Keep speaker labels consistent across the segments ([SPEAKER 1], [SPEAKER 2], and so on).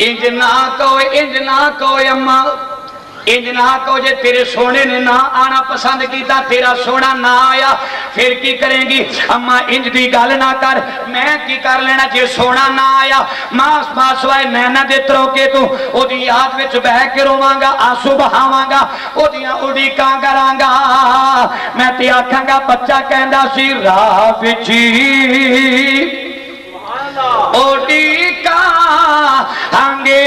[SPEAKER 1] इंज ना कहो अम्मा, इंज ना कहो जे तेरे सोने ने ना आना पसंद किया, तेरा सोना ना आया फिर की करेंगी? अम्मा इंज दी गल ना कर, मैं की कर लेना जे सोना ना आया? मास मासवाए नैना दे तरोके तू ओदी याद विच बह के रोवांगा, आंसू बहावांगा, ओदियां उड़ीकां करांगा। मैं ते आखांगा बच्चा कहंदा सी राह विच उड़ीका हांगे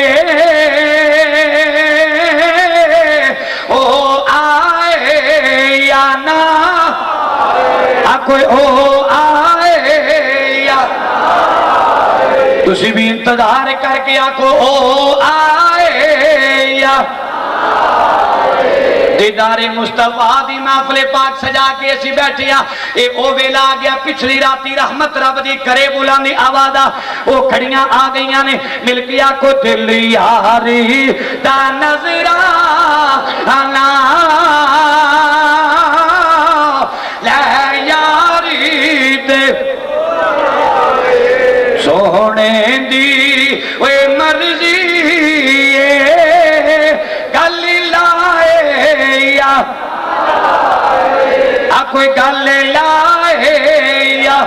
[SPEAKER 1] कोई ओ आए या तुसी भी इंतजार करके आखो ओ आए या। दीदारे मुस्तफा दी महफिल पाक सजा के असी बैठे आ, ए ओ वेला आ गया पिछली राती रहमत रब दी करे बुलंदी आवाज़ ओ खड़ियां आ गईयां ने मिल के आखो दिल यारी दा नजरा आना सोने दी वे मर्जी गल लाए या कोई गल लाए या।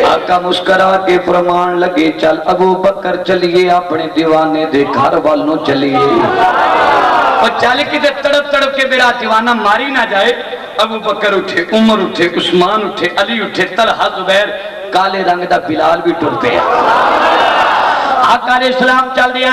[SPEAKER 1] आका मुस्करा के फरमान लगे चल अबू बकर चलिए अपने दीवाने दे घर वाल नू चलिए। और चल के तड़प तड़प के मेरा दीवाना मारी ना जाए। अबू बकर उठे, उमर उठे, उस्मान उठे, अली उठे, तलहा जुबैर, काले रंग दा बिलाल भी टुर पिया। आका ने सलाम चल दिया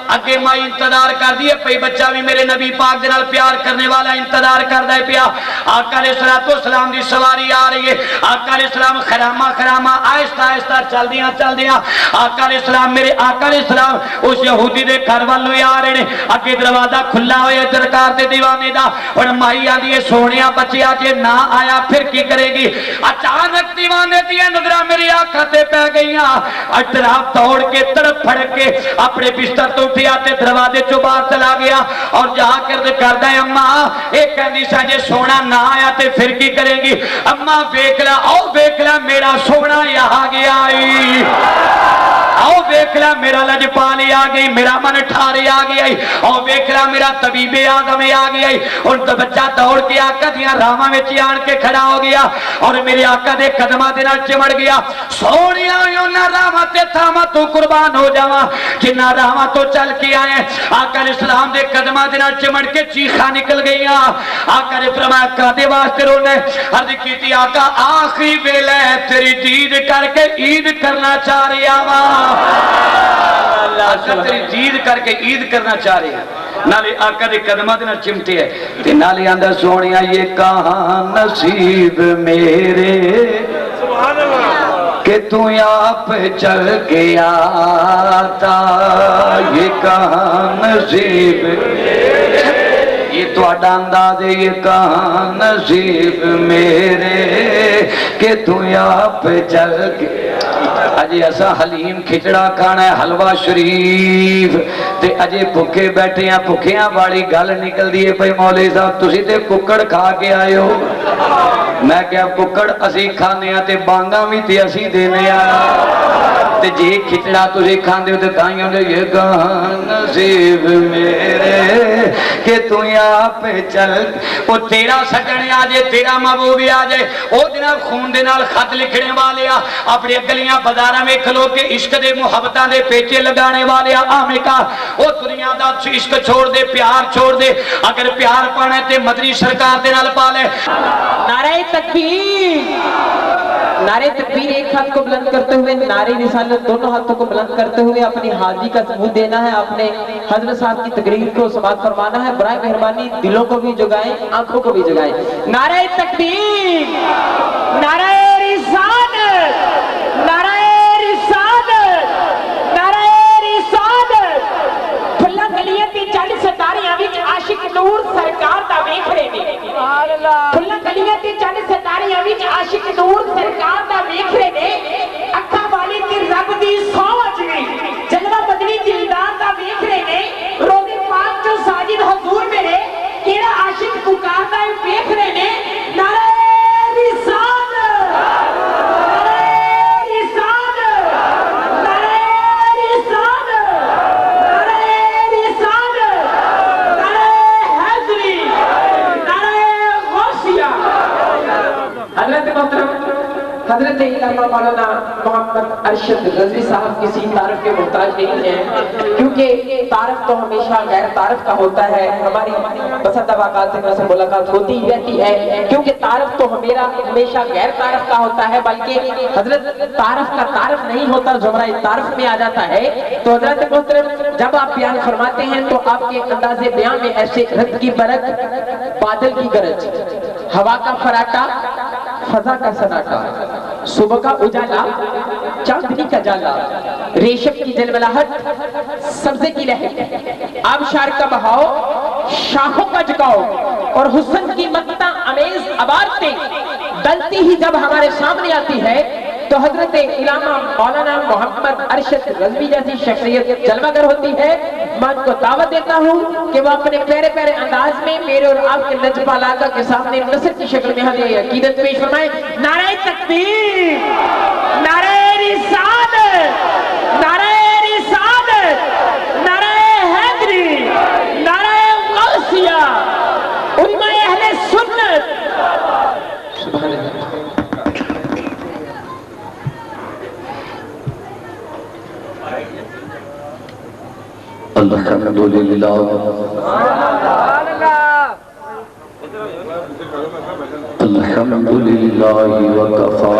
[SPEAKER 1] अगे माई इंतजार कर दी पई, बच्चा भी मेरे नबी पाक दे नाल प्यार करने वाला इंतजार करदा पिया। आका ने सलाम दी सवारी आ रही है। आका ने सलाम खरामा खरामा आहिस्ता आहिस्ता चल दिया आका ने सलाम मेरे आका ने सलाम उस यहूदी दे घर वालों आ रहे ने। अगे दरवाजा खुला होया सरकार दे दीवाने दा। हुण माई आंदी है सोहणिया बच्चिया जे ना आया फिर की करेगी? अचानक दीवाने दी नजरां मेरी आंखां ते पै गईयां। अतराफ दौड़ के तड़प फड़क के अपने बिस्तर तो दरवाजे चो बाहर चला गया और जाकर करदा है अम्मा एक कहंदी सा जे सोना ना आया ते फिर की करेंगी? अम्मा वेख ला, आओ वेख ला मेरा सोना यहाँ गया, आओ वेख ला मेरा लजपाली आ गई, मेरा मन ठारे आ गया, आओ वेख ला मेरा तबीबे आदम आ गया। और तो बच्चा दौड़ के आका दिया रावां विच आण के खड़ा हो गया और मेरे आका दे कदमां दे नाल चिमड़ गया। सोहणिया उन्हां रावां ते थावां तू कुर्बान हो जावां जिन्हां रावां तो चल के आए। आका ने सलाम दे कदमां दे नाल चिमड़ के चीखां निकल गईयां। आका ने फरमाया कादे वास्ते रोने? अर्ज कीती आका आखिरी वेले तेरी दीद करके ईद करना चाह रहा वां, तेरी दीद करके ईद करना चाह रहे हैं। नाले आका दे कदमां दे नाल चिमटे है ते नाले आंदा सोहणिया ये कहां नसीब मेरे कि तू आप चल गया था, ये कहां नसीब ये तो अंदाज ये कहां नसीब मेरे कि तू आप चल गया। अजे असा हलीम खिचड़ा खाना है हलवा शरीफ ते अजे भुखे बैठे हैं, भुखिया वाली गल निकलती है भाई मौलवी साहब तुसी ते कुकड़ खा के आए हो। मैं क्या कुकड़ असी खाने ते बांगा भी ते असी देने ते जे खिचड़ा तुसी खांदे हो ते ताई होंदे ये कहां नसीब मेरे कि तू आप चल। ओ तेरा सजन आ जाए, तेरा महबूब आ जाए, ओ दिना खून दे नाल खत लिखने वाले आ, अपने गलियां बाजारां में खलो के इश्क दे मुहब्बतां दे पेचे लगाने वाले आ। आमे का ओ दुनिया दा इश्क छोड़ दे, प्यार छोड़ दे, अगर प्यार पाना ते मदनी सरकार दे नाल पा ले।
[SPEAKER 2] नारे तकबीर, नारे तकबीर एक हाथ को बुलंद करते हुए, नारे रिसालत दोनों हाथों को बुलंद करते हुए अपनी हाजिरी का सबूत देना है। अपने हजरत साहब की तकरीर को समाप्त फरमाना है। बराए मेहरबानी दिलों को भी जगाएं, आंखों को भी जगाएं। नारे तकबीर, नारे रिसालत, नारे रिसालत, नारे रिसालत। फुल्ला गलियां दी चढ़ सितारियां विच आशिक नूर सरकार दा वेख रहे ने। फुल्ला गलियां दी चढ़ सितारियां विच आशिक नूर सरकार दा वेख रहे ने। अखा वाली दी रब दी सोच वी जलवा बदनी दिलदार दा वेख रहे ने। रोज़े पाक जो साजिद हुजूर मेरे केड़ा आशिक पुकारदा है वेख रहे ने। नारे रिसालत, इलामा मौलाना मोहम्मद अरशद रज़वी साहब किसी तारीफ के मुहताज नहीं है, क्योंकि तारीफ तो हमेशा गैर तारीफ का होता है। हमारी पसंद से मुलाकात होती ही रहती है, क्योंकि तारीफ तो हमेशा गैर तारीफ का होता है, बल्कि हजरत तारीफ का तारीफ नहीं होता, ज़ुमरा तारीफ में आ जाता है। तो हजरत मोहतरम जब आप बयान फरमाते हैं तो आपके अंदाज़े बयान में ऐसे रत की बरक, बादल की गरज, हवा का फराटा, फजा का सन्नाटा, सुबह का उजाला, चांदनी का जाला, रेशम की जलवलाहट, सब्जे की लहर, आबशार का बहाव, शाखों का झुकाव और हुस्न की मक्ता अमेज अबारतें डलती ही जब हमारे सामने आती है तो हजरत इलामा मौलाना मोहम्मद अरशद रज़वी जैसी शख्सियत जलवागर होती है। मैं उनको दावत देता हूँ कि वो अपने प्यारे प्यारे अंदाज में मेरे और आपके लजपाल आका के सामने नसर की शक्ल में हमें अकीदत पेश फरमाएं। नारे तकबीर, नारे रिसालत, नारे रिसालत, नारे हैदरी, नारे गौसिया, उम्मा अहले सुन्नत। सुभान अल्लाह।
[SPEAKER 1] अल्हम्दुलिल्लाह अल्हम्दुलिल्लाह व कफा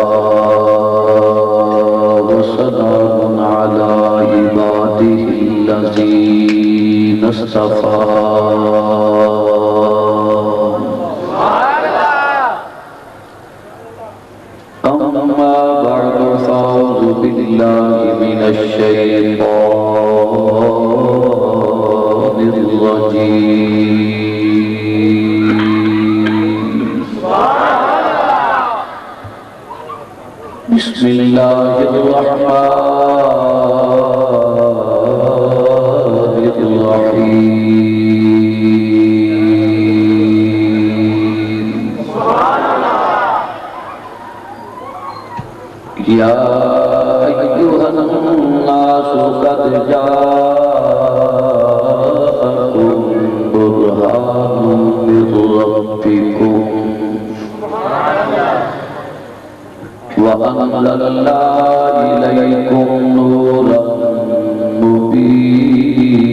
[SPEAKER 1] व सलामुन अला इबादिहिल्लज़ीना इस्तफ़ा। अम्मा बअदु फ़अऊज़ु बिल्लाहि मिनश शैतानिर रजीम। बिस्मिल्लाहिर रहमानिर रहीम। या अय्युहन नासु क़द जाअकुम बुरहानुम मिर रब्बिकुम व अनज़लना इलैकुम नूरन मुबीना।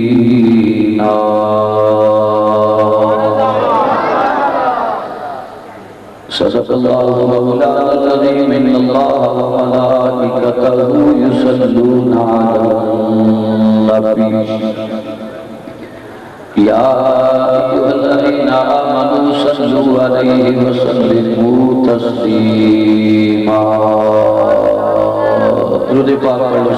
[SPEAKER 1] सदक़ल्लाहु मौलाना अज़ीम। इन्नल्लाहा व मलाइकतहु युसल्लूना अलन नबी या अय्युहल्लज़ीना आमनू सल्लू अलैहि व सल्लिमू तस्लीमा। दुरूद पाक पढ़ो।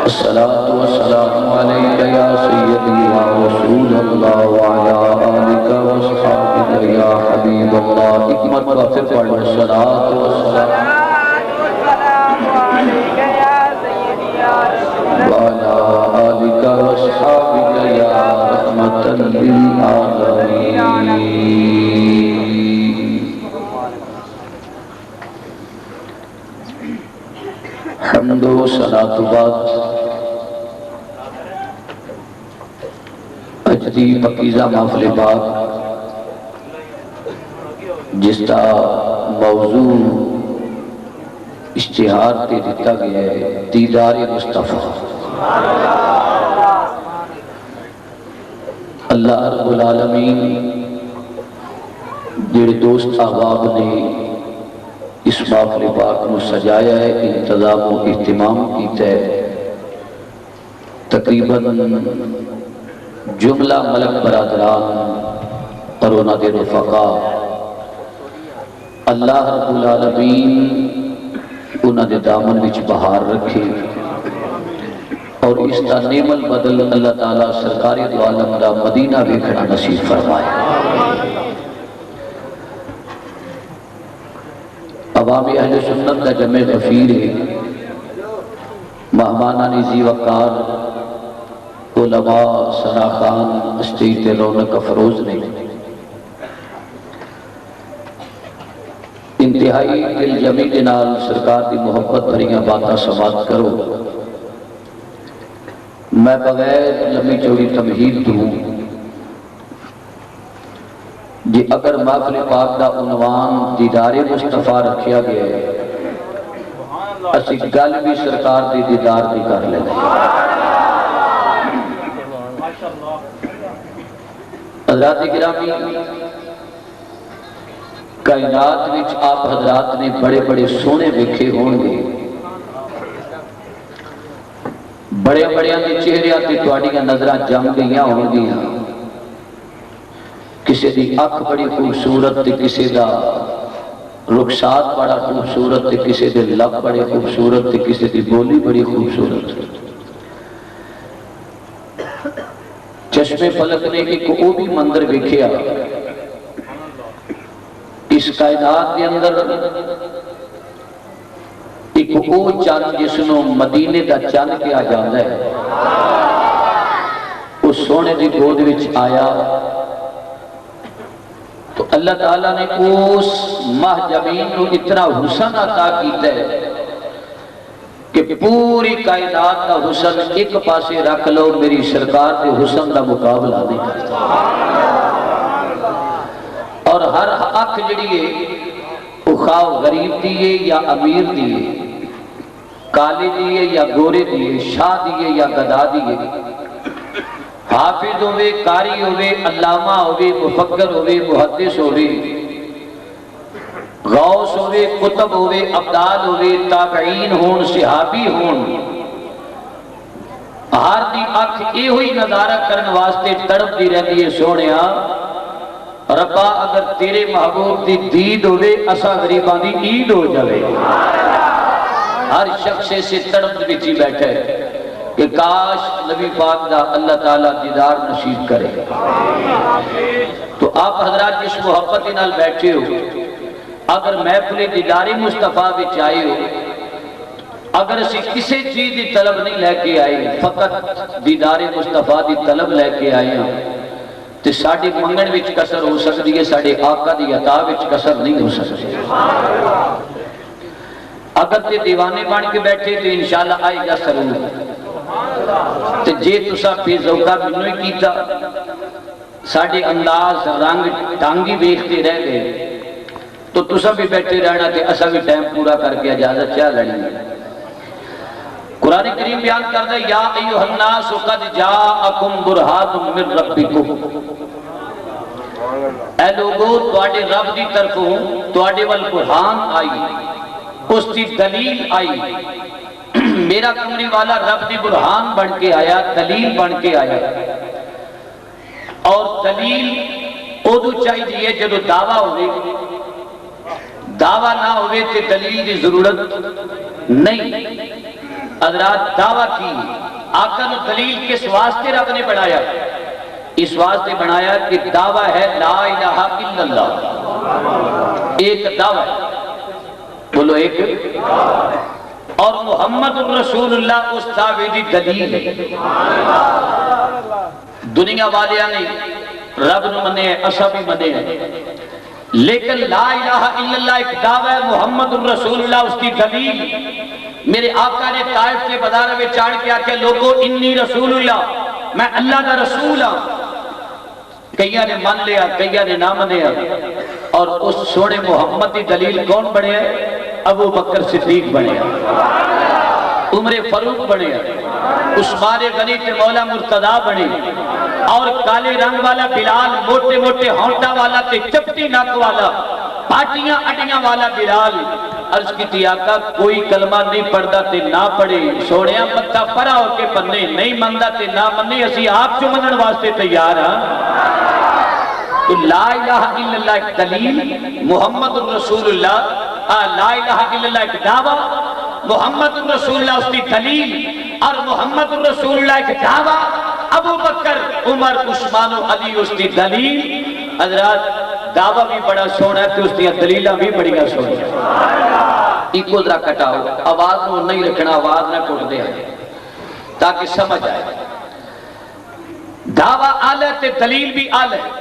[SPEAKER 1] अस्सलातु वस्सलामु अलैका या सय्यदी या रसूलल्लाह व अला आलिका व अस्हाबिका या हबीबल्लाह। हिकमत का फिर पढ़ो। अस्सलातु वस्सलामु अलैका या सय्यदी या रसूलल्लाह व अला आलिका व अस्हाबिका या रहमतल लिल आलमीन। हम्दो सलातो बाद अज दी पकीज़ा महफिल पाक जिसका मौजू इश्तिहार ते दिता गया है दीदारे मुस्तफा। अल्लाह रब्बुल आलमीन जेड़े दोस्त अहबाब ने इस महफिल पाक को सजाया है, इंतजाम और इहतिमाम किया है। तकरीबन जुमला मलक बरादरान और उन्होंने रफ़क़ा अल्लाह रब्बुल आलमीन उन्होंने दामन विच बहार रखे और इसका नेमल बदल अल्लाह ताला सरकारी दो आलम दा मदीना वेखना नसीब फरमाए। अवामी अहले सुन्नत का जमे गफीर है, महमाना निज़ी वक़ार उलमा सनाखान स्टेज रौनक अफरोज ने इंतहाई दिल जमी के नाल सरकार की मुहब्बत भरियां बातें समात करो। मैं बगैर लंबी चौड़ी तमहीद दूं اگر محفل پاک دا عنوان دیدار مصطفیٰ رکھیا گیا ہے اسی گل بھی سرکار دی دیدار دی کر لیں حضرات گرامی کائنات وچ آپ حضرات نے بڑے بڑے سونے ویکھے ہون گے بڑے بڑے دے چہرے تے تواڈیاں نظراں جم گئیاں ہون گیاں کسی دی اکھ بڑی خوبصورت تے کسی دا رخسار بڑا خوبصورت تے کسی دے لب بڑے خوبصورت تے کسی دی بولی بڑی خوبصورت چشمے فلک نے ایک او بھی مندر ویکھیا اس کائنات کے اندر ایک او چند جس نو مدینے دا چند کیا جاتا ہے اس سونے دی گود وچ آیا تو اللہ تعالیٰ نے اس ماہ جبین کو اتنا حسن عطا کیتا ہے کہ پوری کائنات کا حسن ایک پاسے رکھ لو میری سرکار کے حسن کا مقابلہ نہیں کرتا اور ہر اکھ جڑی ہے وہ خواہ غریب دیئے یا امیر دیئے کالے دیئے یا گورے دیئے شاہ دیئے یا گدا دیئے حافظ ہوئے قاری ہوئے علامہ ہوئے مفکر ہوئے محدث ہوئے غوث ہوئے کتب ہوئے ابدال ہوئے تابعین ہون صحابی ہون ہر دی اکھ یہ ہوئی نظارہ کرن واسطے تڑپ دی رہتی ہے سونیا ربا اگر تیرے محبوب دی دید ہوئے اسا غریبان دی عید ہو جائے ہر شخص سے تڑپ بچی بیٹھے کہ کاش نبی پاک دا اللہ تعالیٰ دیدار نصیب کرے تو آپ حضرات جس محبت نال بیٹھے ہو اگر محفل دیدار مصطفیٰ وچ آئے ہو اگر اسی کسی چیز دی طلب نہیں لے کے آئے فقط دیدار مصطفیٰ دی طلب لے کے آئے ہوں تو ساڑھے منگن وچ کسر ہو سکتی ہے ساڑھے آقا دی عطا وچ کسر نہیں ہو سکتی اگر تے دیوانے بان کے بیٹھے تو انشاءاللہ آئے گا سرور تو جے تسا پی زوکہ منو ہی کیتا ساڑھے انداز رنگ ٹانگی بیختے رہ گئے تو تسا بھی بیٹھے رہنا تھے اسا بھی ٹائم پورا کر کے اجازت چاہ لڑیں گے قرآن کریم بیان کر دے یا ایوہ الناس قد جاءکم برہان من ربکم اے لوگو تواڈے رب دی طرفوں تواڈے وال برہان آئی اس دی دلیل آئی میرا کمری والا رب دی برہان بن کے آیا دلیل بن کے آیا اور دلیل ادو چاہیے جدو دعویٰ ہوئے دعویٰ نہ ہوئے تے دلیل دی ضرورت نہیں حضرات دعویٰ کی آقا نے دلیل کس واسطے رب نے بنایا اس واسطے بنایا کہ دعویٰ ہے لا الہ الا اللہ ایک دعویٰ ہے بولو ایک اور محمد الرسول اللہ اس دعوے دی دلیل ہے دنیا والیاں نے رب نو منے ہیں اسا بھی منے ہیں لیکن لا الہ الا اللہ ایک دعویٰ ہے محمد الرسول اللہ اس کی دلیل میرے آقا نے طائف کے بازار میں چاڑ کیا کہ لوگو انی رسول اللہ میں اللہ کا رسول ہوں کئیاں نے مان لیا کئیاں نے نہ منیا اور اس سونے محمد کی دلیل کون بنے ہیں ابو بکر صدیق بنے ہیں عمر فاروق بنے ہیں عثمان غنی تے مولا مرتضیٰ بنے اور کالے رنگ والا بلال موٹے موٹے ہونٹا والا تے چپٹی ناک والا پاٹیاں اٹیاں والا بلال عرض کی تھی آقا کوئی کلمہ نہیں پڑھتا تے نہ پڑھے سوڑیاں متہ پڑھا ہو کے پڑھنے نہیں مندہ تے نہ مننے اسی آپ جو منن واسطے تیار ہیں تو لا الہ الا اللہ ایک دلیل محمد الرسول اللہ لا الہ الا اللہ ایک دعویٰ محمد الرسول اللہ اس کی دلیل اور محمد الرسول اللہ ایک دعویٰ ابو بکر عمر عثمان و علی اس کی دلیل حضرات دعویٰ بھی بڑا سونا ہے تو اس کی دلیلہ بھی بڑی سونا ہے ایک ادھرا کٹاؤ آواز نو نہیں رکھنا آواز نہ کٹ دے تاکہ سمجھ آئے دعویٰ آلہ تے دلیل بھی آلہ ہے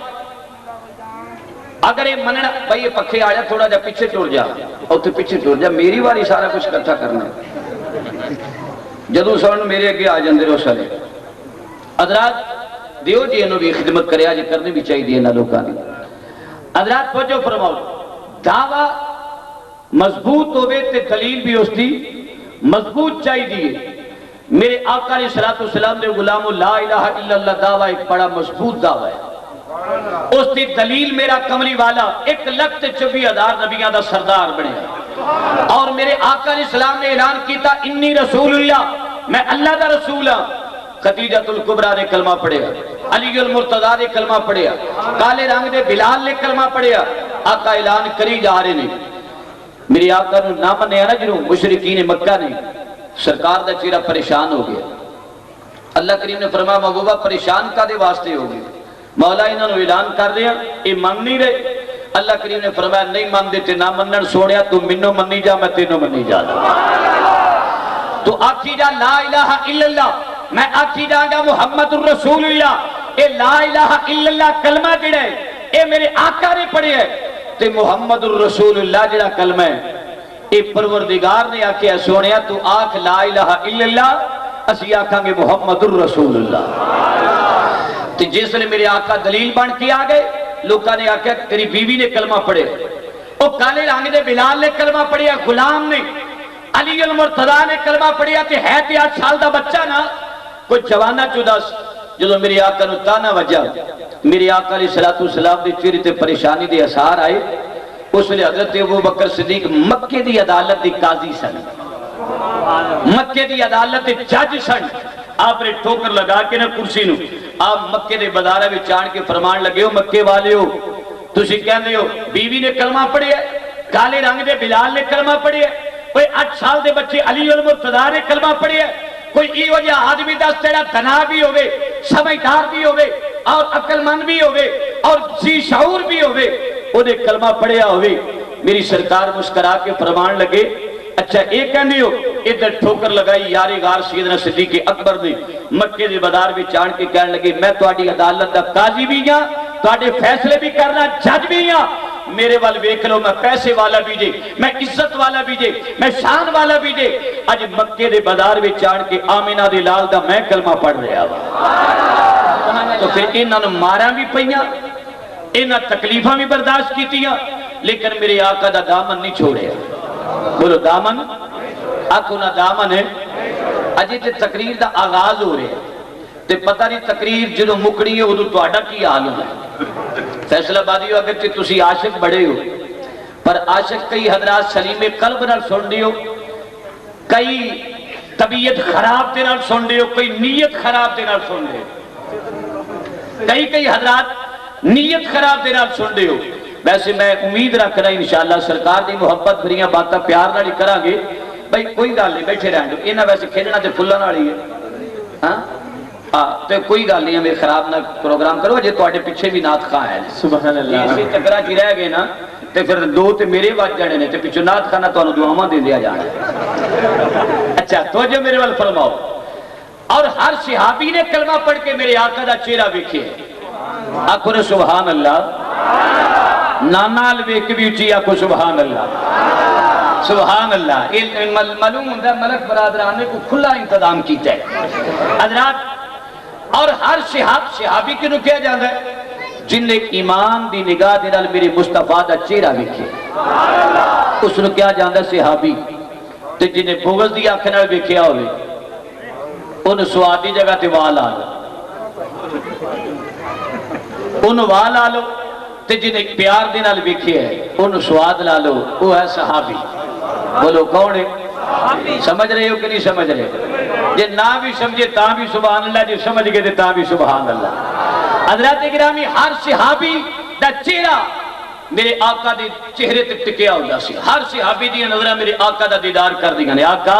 [SPEAKER 1] اگر یہ مننا بھائی یہ پکھے آیا تھوڑا جا پیچھے ٹور جا اور تو پیچھے ٹور جا میری باری سارا کچھ کٹھا کرنا ہے جدو سوڑن میرے اگے آ جاندے رو سارے حضرات دیو جی انہوں بھی خدمت کرے آج کرنے بھی چاہیے دیئے نہ لوکانی حضرات توجہ فرماؤ دعویٰ مضبوط ہوئے تے دلیل بھی اس دی مضبوط چاہیے میرے آقا علیہ السلام نے غلام لا الہ الا اللہ دعویٰ ایک بڑا مضبوط دعویٰ ہے اس دی دلیل میرا کملی والا 1,24,000 نبیاں دا سردار بنے اور میرے آقا علیہ السلام نے اعلان کیتا انی رسول اللہ میں اللہ دا رسول ہاں خدیجۃ الکبریٰ نے کلمہ پڑھیا علی المرتضیٰ نے کلمہ پڑھیا کالے رنگ دے بلال نے کلمہ پڑھیا آقا اعلان کری جا رہے نے میری آقا نو نہ منیا نا جنہوں مشرکین مکہ نے سرکار دا چہرہ پریشان ہو گیا اللہ کریم نے فرمایا محبوبہ پریشان کا دے واسطے ہو گئے مولا انہوں نے اعلان کر دیا یہ من نہیں رہے اللہ کریم نے فرمایا نہیں من دیتے نہ منن سوڑیا تو منو منی جا میں تینوں منی جا تو آکھی جا لا الہ الا اللہ میں آکھی جا گا محمد الرسول اللہ اے لا الہ الا اللہ کلمہ جڑا ہے اے میرے آقا نے پڑھے ہے تے محمد الرسول اللہ جڑا کلمہ ہے اے پروردگار نے آکھیا سونیا تو آکھ لا الہ الا اللہ اسی آکھاں گے محمد الرسول اللہ تے جس نے میرے آقا دلیل بن کے آگئے لوکاں نے آکھیا تیری بیوی نے کلمہ پڑھے او کالے رنگ دے بلال نے کلمہ پڑھیا غلام نے علی المرتضیٰ نے کلمہ پڑھیا تے ہے تے 8 سال دا بچہ نا کوئی جوانہ 14 جدو میرے آقا نو تانا وجہ میرے آقا علیہ السلام دے چہرے تے پریشانی دے اثار آئے اس لئے حضرت ابوبکر صدیق مکے دی عدالت دی قاضی سن مکے دی عدالت دی جج سن آپ نے ٹھوکر لگا کے نا کرسی نو آپ مکے دے بازارہ میں چان کے فرمان لگے ہو مکے والے ہو تسی کہندے ہو بیوی نے کلمہ پڑھیا کالے رنگ دے بلال نے کلمہ پڑھیا کوئی 8 سال دے بچے علی المرتضیٰ نے کلمہ پڑھیا کوئی ای وجہ آدمی دس تیرا تنا بھی ہوئے سمجھدار بھی ہوئے اور عقل مند بھی ہوئے اور ذی شعور بھی ہوئے انہیں کلمہ پڑھیا ہوئے میری سرکار مسکرا کے فرمان لگے اچھا ایک کہنے ہو ادھر ٹھوکر لگائی یار غار سیدنا صدیق اکبر نے مکے دے بازار میں چان کے کہنے لگے میں تہاڈی عدالت دا قاضی بھی ہاں تہاڈے فیصلے بھی کرنا جج بھی ہاں میرے وال ویکھ لو میں پیسے والا بھی جے میں عزت والا بھی جے میں شان والا بھی جے اج مکے دے بازار میں چان کے آمینہ دے لال دا میں کلمہ پڑھ رہا ہوں تو پھر انہاں نوں ماراں بھی پئیاں انہاں تکلیفاں بھی برداشت کیتیاں لیکن میرے آقا دا دامن نہیں چھوڑیا بولو دامن آکھو نا دامن ہے اجے تے تقریر دا آغاز ہو رہا ہے تے پتہ نہیں تقریر جدوں مکڑی ہے ادوں تہاڈا کی حال ہونا ہے فیصلہ بادی ہو اگر تے تسی عاشق بڑے ہو پر عاشق کئی حضرات سلیم قلب نال سن دیو کئی طبیعت خراب دے نال سن دیو کئی نیت خراب دے نال سن دیو کئی حضرات نیت خراب دے نال سن دیو ویسے میں امید رکھ رہا انشاءاللہ سرکار دی محبت بھریاں باتاں پیار نال کران گے بھائی کوئی گل نہیں بیٹھے رہن دو انہاں ویسے کھیلنا تے پھلن والی ہے ہاں تے کوئی گل نہیں ہمیں خراب نہ پروگرام کرو جے تواڈے پیچھے بھی نعت خواہ ہے سبحان اللہ اسی چکراں چ رہ گئے نا تے پھر دو تے میرے وج جانے نے تے پیچھے نعت خانہ تانوں دعاواں دے دیا جانا اچھا توجہ میرے ول فرماؤ اور ہر صحابی نے کلمہ پڑھ کے میرے آقا دا چہرہ ویکھیا آکھو نے سبحان اللہ نانال ویکھ بھی اچھی آکھو سبحان اللہ سبحان اللہ معلوم ہوتا ہے ملک برادران نے کو کھلا انتظام کیتا ہے حضرات اور ہر صحابی کنوں کیا جاندہ ہے جن نے ایمان دی نگاہ دے نال میرے مصطفیٰ دا چہرہ ویکھے اس نے کیا جاندہ ہے صحابی تے جن نے بغض دی آنکھ نال ویکھیا ہوئے ان سوادی جگہ تے وال آ لو ان وال آ لو تے جن ایک پیار دے نال ویکھیا ہے ان سواد لا لو وہ ہے صحابی بولو کون ہے سمجھ رہے ہو کہ نہیں سمجھ رہے جے نہ بھی سمجھے تاں بھی سبحان اللہ جے سمجھ گئے تے تاں بھی سبحان اللہ حضرات گرامی ہر صحابی دا چہرہ میرے آقا دے چہرے تے ٹکیا ہوندا سی ہر صحابی دی نظراں میرے آقا دا دیدار کر دیاں نے آقا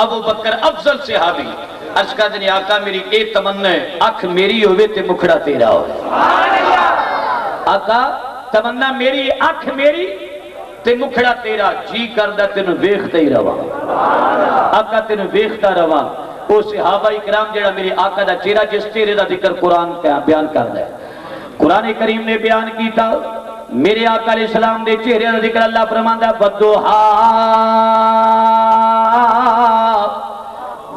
[SPEAKER 1] ابو بکر افضل صحابی عرض کر دے آقا میری اے تمنا ہے اکھ میری ہوے تے مکھڑا تیرا ہوے آقا تمنا میری اکھ میری تے مکھڑا تیرا جی کردہ تینوں ویکھتا ہی رواں آقا تینوں ویکھتا رواں او صحابہ اکرام جڑا میرے آقا دا چہرہ جس چہرے دا ذکر قرآن بیان کردا ہے قرآن کریم نے بیان کیتا میرے آقا علیہ السلام دے چہرے دا ذکر اللہ فرماندا والضحا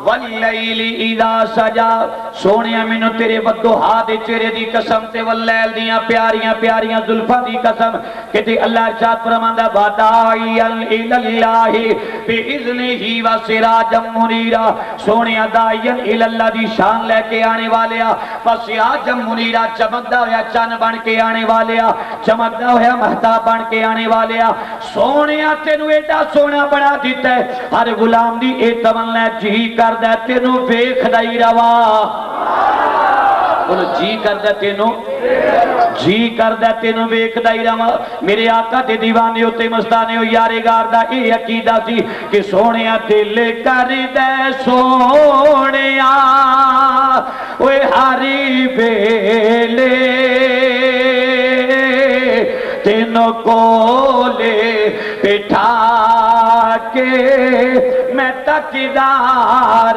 [SPEAKER 1] واللیل इदा सजा सोनिया मैनू तेरे वद्दोहा दे चेहरे दी कसम ते वल्लैल दियां प्यारियां प्यारियां जुल्फां दी कसम कि अल्लाह इरशाद फरमांदा बादाइयन इलल्लाहि बिइज़्निही व सिराजम मुनीरा सोनिया दाइयन इलल्लाह दी शान लेके आने वाले व सिराजम मुनीरा चमकदा होया चन्न बन के आने वाले चमकदा होया महताब बन के आने वाले सोनिया तेनू एडा सोना बना दिता है हर गुलाम दी ए तमन्ना जी करदा तेनू वेखदा ही रवा बोलो जी करदा तेनू जी करदा तेनू वेखदा ही रवा मेरे आका दे दीवाने उत्ते मस्ताने हो यारेगार दा ए अकीदा सी कि सोनिया दिल करदा सोनिया ओए हरी वेले तेनों कोले बिठा के मैं तकदा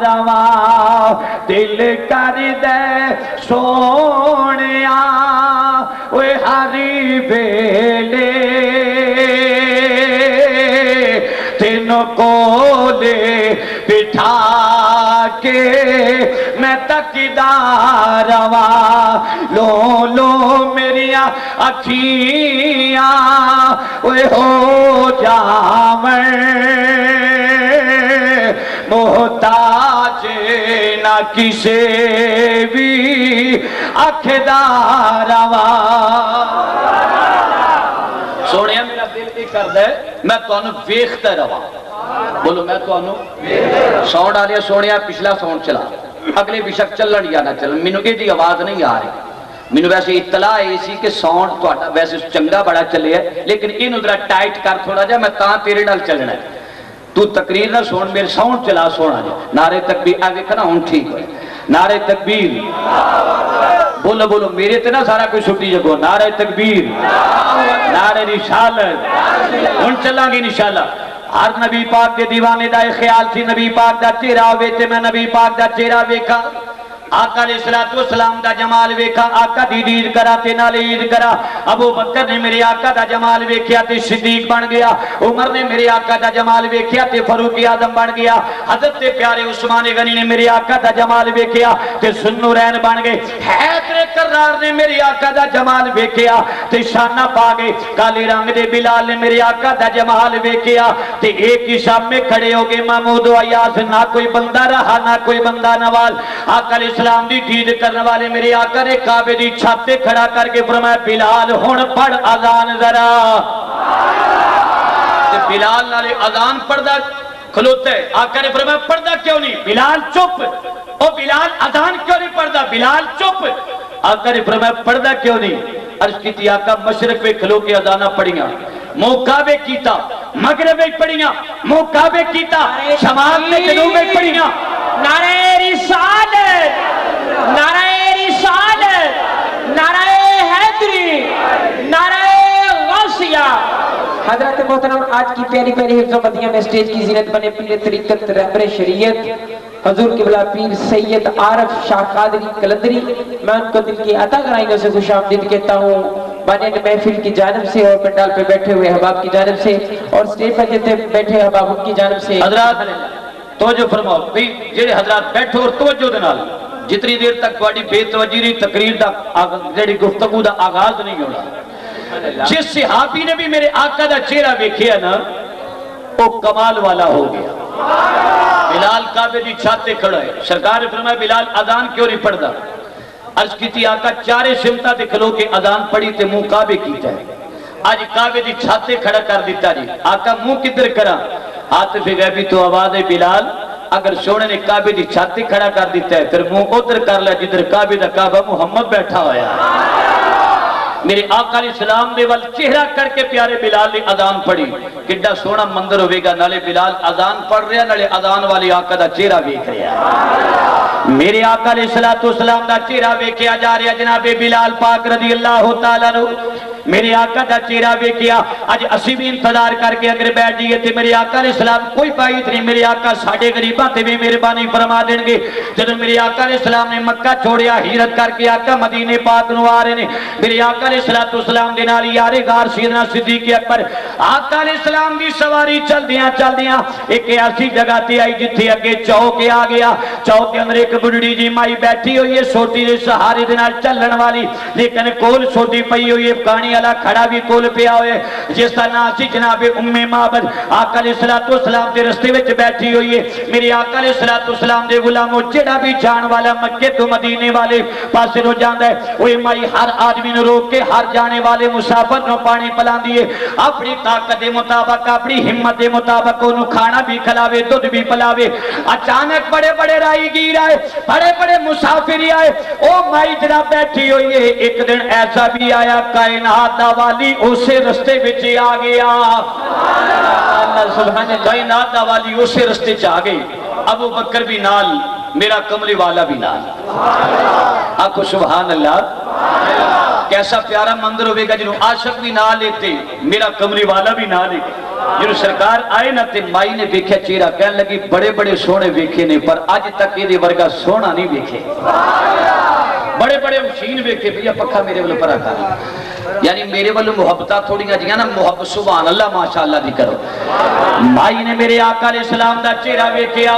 [SPEAKER 1] रवा दिल कर दे सोनिया ओए हरी वेले तेनों कोले बिठा के मैं तकदा रवा लो लो मेरिया अखियां ओए हो जावन मोहताज ना किसे भी अखदा रवा सोनिया मेरा दिल की करदा है मैं तुहानू वेखदा रवा बोलो मैं तुहानू साउंड आ रहा सोनिया पिछला साउंड चला अगले बेशक चलन या ना चलन मैनू इहदी आवाज नहीं आ रही मैनू वैसे इतला ये सी कि साउंड तुहाडा वैसे चंगा बड़ा चले है लेकिन इहनू जरा टाइट कर थोड़ा जा मैं तां तेरे नाल चलना है तू तकरीर ना सुन मेरे साउंड चला सोना जा नारे तकबीर आ देखा ना हुण ठीक है नारे तकबीर बोलो बोलो मेरे ते ना सारा कोई छुट्टी जगो नारे तकबीर नारे रिसालत हुण चलांगे इंशाअल्लाह हर नबी पाक के दीवाने दा ख्याल थी नबी पाक दा चेहरा होवे ते मैं नबी पाक दा चेहरा वेखा आका अलैहिस्सलाम दा जमाल वेखा आका दी दीद करा ते नाल ईद करा अबू बकर ने मेरे आका दा जमाल वेखिया ते सिद्दीक बन गया उमर ने मेरे आका दा जमाल वेखिया ते फारूक आजम बन गया हजरत प्यारे उस्मान गनी ने मेरे आका दा जमाल वेखिया ते सुन्नूरैन बन गए हैदर करार ने मेरे आका दा जमाल वेखिया ते शाना पा गए काले रंग दे बिलाल ने मेरे आका दा जमाल वेखिया ते एक ही सामने खड़े हो गए महमूद अयाज ना कोई बंदा रहा ना कोई बंदा नवाज आका इस्लाम दी दीद करने वाले मेरे आका ने काबे दी छत पे खड़ा करके फरमाया बिलाल हुण पढ़ अजान जरा ते बिलाल नाले अजान पढ़दा खलोता है आका ने फरमाया पढ़दा क्यों नहीं बिलाल चुप ओ बिलाल अजान क्यों नहीं पढ़दा बिलाल चुप आका ने फरमाया पढ़दा क्यों नहीं अर्ज की आका मशरक पे खलो के अजाना पढ़ियां मुकाबे कीता मगरब में पढ़ियां मुकाबे कीता शमाल में जनूब में पढ़ियां
[SPEAKER 2] नारे रिसालत नारे रिसालत नारे हैदरी नारे गौसिया हजरत मोहतरम आज की प्यारी प्यारी हिफ्ज़-ओ-मदिया में स्टेज की जीनत बने पीर तरीकत रहबर शरीयत हजूर किबला पीर सैयद आरफ शाह कादरी कलंदरी मैं उनको दिल की अता गहराइयों से खुशामदीद कहता हूँ बानियान महफिल की जानिब से और पंडाल पे बैठे हुए अहबाब की जानिब से और स्टेज पर जितने बैठे अहबाब की जानिब से
[SPEAKER 1] हजरात तवज्जो फरमाओ भाई जेड़े हजरात बैठो और तवज्जो दे नाल जितनी देर तक तुम्हारी बेतवज्जी दी तकरीर दा जेड़ी गुफ्तगू दा आगाज नहीं होना जिस सहाबी ने भी मेरे आका दा चेहरा वेखिया ना वो कमाल वाला हो गया बिलाल काबे दी छत ते खड़ा है सरकार ने फरमाया बिलाल अजान क्यों नहीं पढ़दा अर्ज कीती आका चारे सिमता ते खलो के अजान पढ़ी ते मुंह काबे कीता है आज काबे दी छत ते खड़ा कर दिता जी आका मुंह किधर करा आतिफ गैबी तो आवाज है बिलाल अगर सोने ने काबे की छत खड़ा कर दिता है फिर मुंह उधर कर लिया जिधर काबे का काबा मुहम्मद बैठा होया मेरे आका अलैहिस्सलाम दे वल चेहरा करके प्यारे बिलाल ने अजान पढ़ी किड्डा सोना मंदिर होवेगा नाले बिलाल अजान पढ़ रहा नाले अजान वाले आका दा चेहरा वेख रहा मेरे आका अलैहिस्सलाम दा चेहरा वेखिया जा रहा जनाबे बिलाल पाक रज़ी अल्लाह तआला अन्हु मेरे आका दा चेहरा वेखिया अज असी भी इंतजार करके अगर बैठ जाइए तो मेरे आका अलैहि सलाम कोई बाइत नहीं मेरे आका साडे गरीबां ते भी मेहरबानी फरमा देंगे जब मेरे आका अलैहि सलाम ने मक्का छोड़िया हिजरत करके आका मदीने पाक नूं आ रहे ने मेरे आका अलैहि सलाम दे नाल यारे गार सैयदना सिद्दीक अकबर आका अलैहि सलाम दी सवारी चलदियां चलदियां एक ऐसी जगह ते आई जिथे अगे चौक आ गया चौक के अंदर एक बुढ़ड़ी जी माई बैठी हुई है सोटी दे सहारे दे नाल चलण वाली लेकिन कोल सोटी पई हुई है पानी वाला खड़ा भी कोल पिया होया जिसका नाम सी जनाबे उम्मे माबद आका अलैहिस्सलाम दे रस्ते विच बैठी हुई है मेरे आका अलैहिस्सलाम दे गुलामों जेड़ा भी जान वाला मक्के तो मदीने वाले पासे रो जांदा है ओए माई हर आदमी नु रोक के हर जाने वाले मुसाफिर नु पानी पिलांदी है अपनी ताकत दे मुताबिक अपनी हिम्मत दे मुताबिक ओनु खाना भी खिलावे दूध भी पिलावे अचानक बड़े बड़े राहीगीर आए बड़े बड़े मुसाफिर आए ओ माई जरा बैठी हुई है एक दिन ऐसा भी आया कायनात दा वाली उसे रस्ते विच आ गया सुभान अल्लाह कायनात दा वाली उसे रस्ते च आ गई अबू बकर भी नाल मेरा कमली वाला भी नाल आखो सुभान अल्लाह कैसा प्यारा मंदिर होगा जिन्हों आशक भी ना लेते मेरा कमली वाला भी ना ले जो सरकार आए ना ते माई ने देखा चेहरा कह लगी बड़े बड़े सोहने वेखे ने पर अज तक ये वर्गा सोहना नहीं वेखे बड़े बड़े मशीन वेखे भैया पक्का मेरे वालों पर कर यानी मेरे वालों मुहब्बत थोड़िया जी ना मुहब्बत सुभान अल्लाह माशाअल्लाह दी करो माई ने मेरे आका अलैहिस्सलाम दा चेहरा वेखिया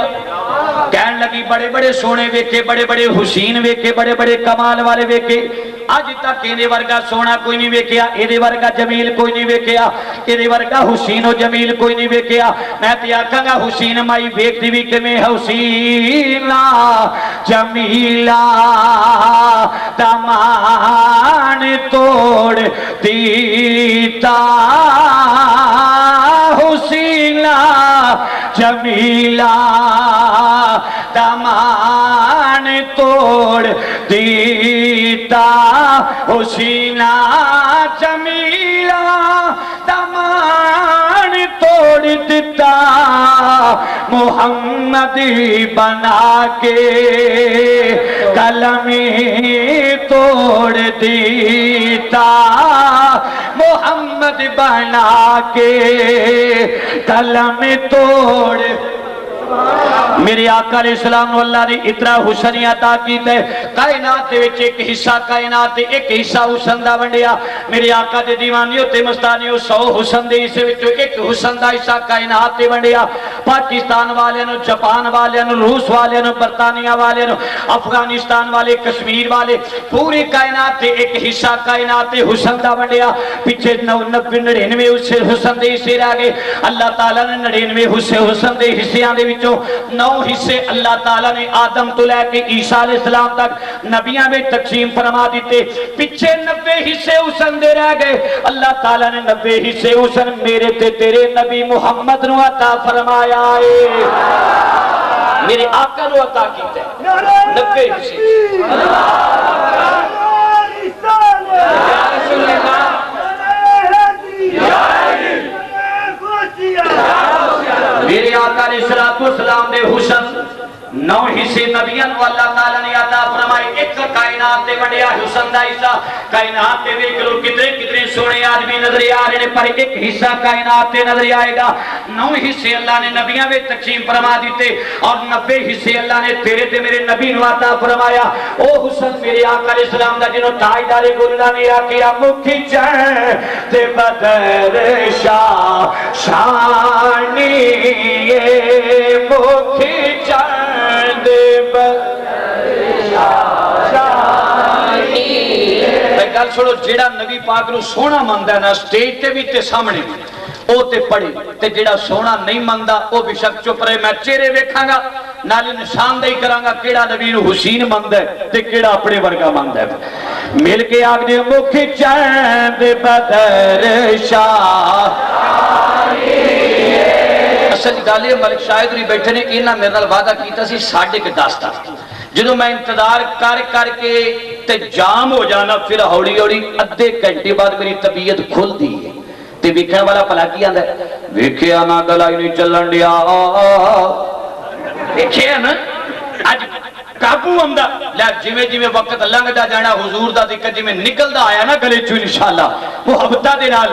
[SPEAKER 1] कहन लगी बड़े बड़े सोहने वेखे बड़े बड़े हुसैन वेखे बड़े बड़े कमाल वाले वेखे अज तक ये वर्गा सोना कोई नहीं वेखिया ये वर्गा जमील कोई नहीं वेखिया ये वर्गा हुसैन और जमील कोई नहीं वेखिया मैं तो आखांगा हुसैन माई वेखदी भी किवें हुसैना जमीला दमान तोड़ दीता हुसैना जमीला दमान तोड़ दीता हुसैना जमीला दमान तोड़ देता मोहम्मद बना के कलमी तोड़ देता मोहम्मद बना के कलम तोड़ मेरे आका अलैहिस्सलाम नु अल्लाह ने इतना हुसन अता कीता कायनात दे विच एक हिस्सा कायनात ते एक हिस्सा हुसन दा वंडिया मेरे आका दे दीवानियों ते मस्तानियों 100 हुसन दे हिस्से विचों एक हुसन दा हिस्सा कायनात ते वंडिया पाकिस्तान वालियां नु जापान वालियां नु रूस वालियां नु बरतानिया वालियां नु अफगानिस्तान वाले कश्मीर वाले पूरी कायनात ते एक हिस्सा कायनात ते हुसन दा वंडिया पीछे 99 हुसन दे हिस्से रह गए अल्लाह ताला ने 99 हुसन दे हिस्सियां दे 9 हिस्से अल्लाह ताला ने आदम तो लेके ईसा अलैहिस्सलाम तक नबियां में तकसीम फरमा दिते पीछे 90 हिस्से हुसन दे रह गए अल्लाह ताला ने 90 हिस्से हुसन मेरे ते तेरे नबी मुहम्मद नु अता फरमाया है मेरे आका नु अता कीता 90 हिस्से मेरे आका अलैहिस्सलाम दे हुसन 9 हिस्से नबियां नु अल्लाह ताला ने अता फरमाए एक कायनात दे वंडिया हुसन दा हिस्सा कायनात दे वेख लो कितने कितने सोहने आदमी नजर आ रहे ने पर एक हिस्सा कायनात दे नजर आएगा 9 हिस्से अल्लाह ने नबियां में तकसीम फरमा दिते और 90 हिस्से अल्लाह ने तेरे ते मेरे नबी नु अता फरमाया ओ हुसन मेरे आका अलैहिस्सलाम दा जिन्हों ताजदारे गुलना ने आखिया मुखी चढ़ ते बदर शाह शानी मुखी चढ़ गल सुनो जेड़ा नबी पाक नूं सोहना मनदा ना स्टेज ते भी ते सामने ओ ते पढ़े ते जेड़ा सोहना नहीं मनदा ओ बेशक चुप रहे मैं चेहरे वेखांगा नाले निशानदेही करांगा केड़ा नबी नूं हुसैन मनदा है ते केड़ा अपने वर्गा मनदा है मिल के आखदे मुख चंद बदर शाह असल गल ये मलिक शायद ही बैठे ने इन्हां मेरे नाल वादा कीता सी 10:30 तक जो मैं इंतजार कर करके ते जाम हो जाना फिर हौली हौली अद्धे घंटे बाद मेरी तबीयत खुलती है ते वेखण वाला भला की आंदा वेखिया ना गला ही नहीं चलन दिया वेखिया ना अज काबू आंदा लै जिवें जिवें वक्त लंघदा जाना हुजूर दा जिक्र जिवें निकलदा आया ना गले चों इंशाअल्लाह मुहब्बतां दे नाल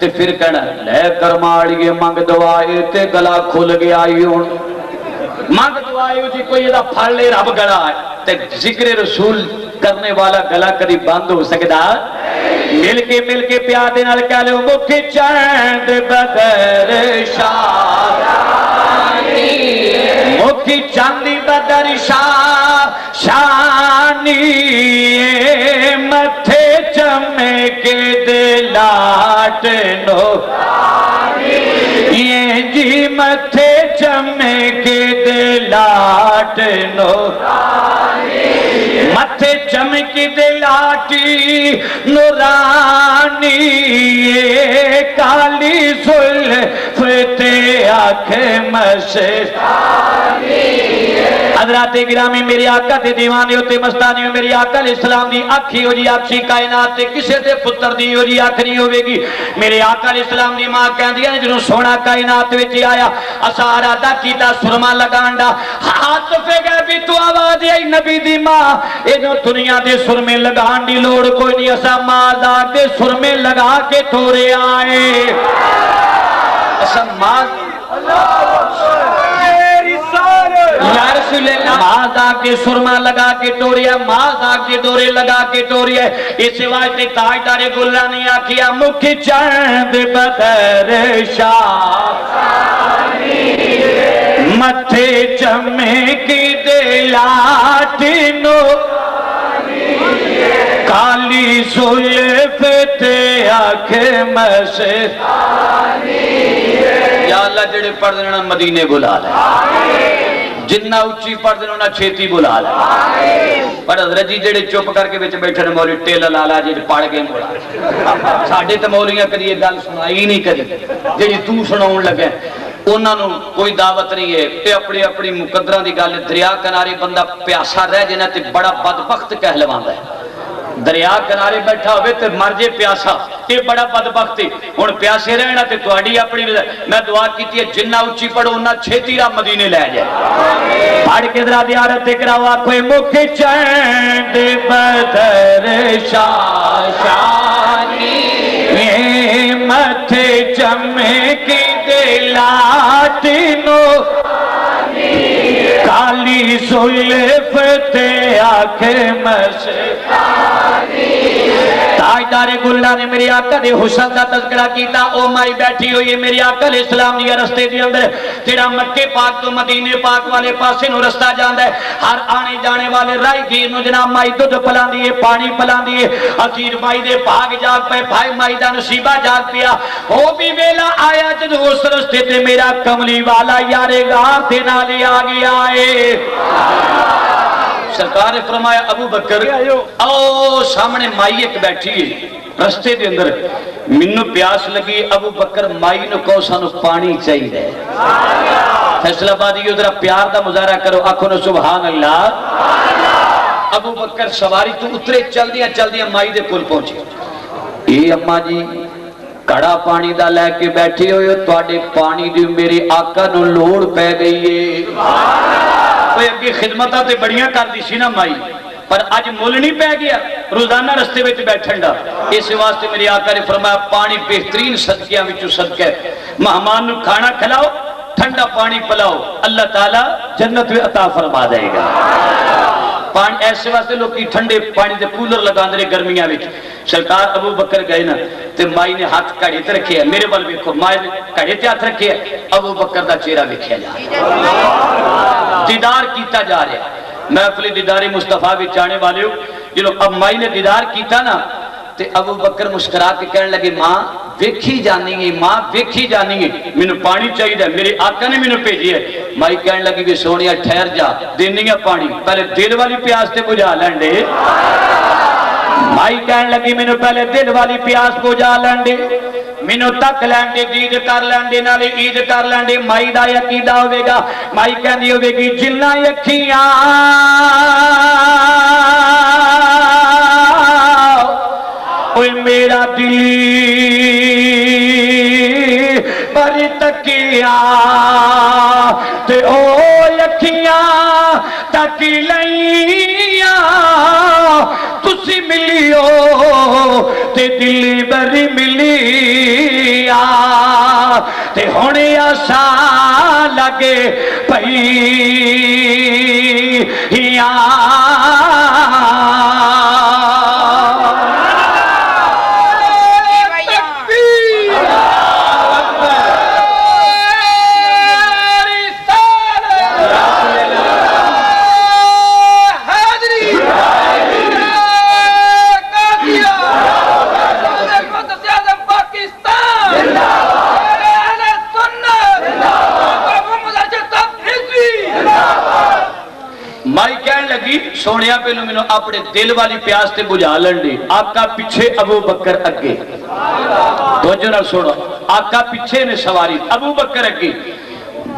[SPEAKER 1] ते फिर कहना लै करमाड़िए मंग दवाए ते गला खुल गया ही हुण मंग दवाए जी कोई इहदा फल ले रब गला है ते जिक्र रसूल करने वाला गला कभी बंद हो सकता मिल के प्यार दे नाल कह लो मुख चंद बदर शानी मुख चांदी बदर शानी मथे चमके दे लाट नो ये जी मथे चमके दे लाट नो मथे चमकी दे लाटी नूरानी काली सुल्फ ते आँख मस्तानी हज़रात गिरामी मेरे आका दे दीवाने होते मस्तानी हो मेरी आका इस्लाम दी अखी हो जी अखी कायनात ते किसे दे पुत्र दी हो जी अख नहीं होवेगी मेरे आका इस्लाम दी मां कहंदी है जदों सोना कायनात विच आया असा इरादा कीता सुरमा लगाण दा हाथ पे गए भी तू आवाज आई नबी दी मां इनो दुनिया दे सुरमे लगाण दी लोड़ कोई नहीं असा माज़ाक दे सुरमे लगा के तोरे आए असा मां माज़ाक के सुरमा लगा के टोरिया माज़ाक के डोरे लगा के टोरिया इस वास्ते ताजदारे गुल्ला ने आखिया मुख चंद बदर शानी मथे चमकी दे लाटिनो काली सुल्फ ते आँख मस्तानी या अल्लाह जेड़े पढ़दे ने मदीने बुला ले जिन्ना उच्ची पढ़दे ने उन्ना छेती बुला ले पर हज़रत जी जेड़े चुप करके विच बैठे ने मौलवी टेल लाला जी पढ़ के बुला साडे ते मौलवियां कदी ये गल सुनाई नहीं कदी जेड़ी तू सुनाउण लगे उन्होंने कोई दावत नहीं है ये अपनी अपनी मुकद्दरां दी गल दरिया किनारे बंदा प्यासा रह जाए ते बड़ा बदबख्त कहलवांदा है दरिया किनारे बैठा हो तो मर जे प्यासा ये बड़ा बदबख्त है हुण प्यासे रहना ते तुहाडी अपनी मैं दुआ कीती है जिन्ना उच्ची पढ़ो उन्ना छेती रब मदीने ले जाए पढ़ के जरा ज़ियारत कराओ आखो मुख चंद बदर शानी मथे चमकी दे लाटिनो काली सुल्फ ते आँख मस्तानी ताजदारे गुल्ला ने मेरी आका दे हुस्न दा तज़किरा कीता ओ माई बैठी हुई है मेरी आका इस्लाम दी रस्ते दे अंदर जेड़ा मक्के पाक तो मदीने पाक वाले पासे नु रस्ता जांदा है हर आने जाने वाले राहगीर नु जनाब माई दुध पिलांदी है पानी पिलांदी है अखीर माई दे भाग जाग पे भाई माई दा नसीबा जाग पिया ओ भी वेला आया जदों उस रस्ते ते मेरा कमली वाला यारे गार दे नाल आ गया है सरकार ने फरमाया अबू बकर आओ सामने माई एक बैठी है रस्ते दे अंदर मैनू प्यास लगी अबू बकर माई नु कहो सानू पानी चाहिए फैसलाबादी उधर प्यार का मुजाहरा करो आखो न सुभान अल्लाह अबू बकर सवारी तो उतरे चलदियां चलदियां माई दे कोल पहुंचे ए अम्मा जी कड़ा पानी दा लैके बैठे हो तुहाडे पानी दी मेरे आका नू लोड़ पै गई है अगे खिदमतां ते बड़ियां करदी सी ना माई पर अज मुल नहीं पै गया रोजाना रस्ते में बैठन का इस वास्ते मेरे आका ने फरमाया पानी बेहतरीन सदकियां विचों सदका मेहमान नू खाना खिलाओ ठंडा पानी पिलाओ अल्लाह ताला जन्नत में अता फरमा देगा पानी ऐसे वास्ते लोग ठंडे पानी के कूलर लगाते गर्मियों में सरकार अबू बकर गए ना ते माई ने हाथ घड़े ते रखे मेरे वाल वेखो माई ने घड़े ते हाथ रखे अबू बकर का चेहरा वेख्या जा दीदार किया जा रहा मैं अपने दीदारे मुस्तफा भी जाने वाले हो जो अब माई ने दीदार किया ना ते अबू बकर मुस्कुरा के कहने लगे मां वेखी जानी है मां वेखी जानी है मैनू पानी चाहिए मेरे आका ने मैनू भेजी है माई कहने लगी भी सोनिया ठहर जा देनी है पानी पहले दिल वाली प्यास ते बुझा लेंदे माई कहने लगी मैनू पहले दिल वाली प्यास बुझा लेंदे मैनू तक लेंदे दीद कर लेंदे नाले ईद कर लेंदे माई दा अकीदा होवेगा माई कहंदी होवेगी जिन्ना अखियां ओए मेरा दिल पर तक लगिया ते ओ अखियां तक लईया तुसी मिलियो ते दिल बरी मिलिया ते हुणे आशा लगे पई माई कहन लगी सोनिया पहलू मैनू अपने दिल वाली प्यास ते बुझा लन दी। आका पीछे अबू बकर अगे, दोजो नाल सुनो, आका पीछे ने सवारी अबू बकर अगे।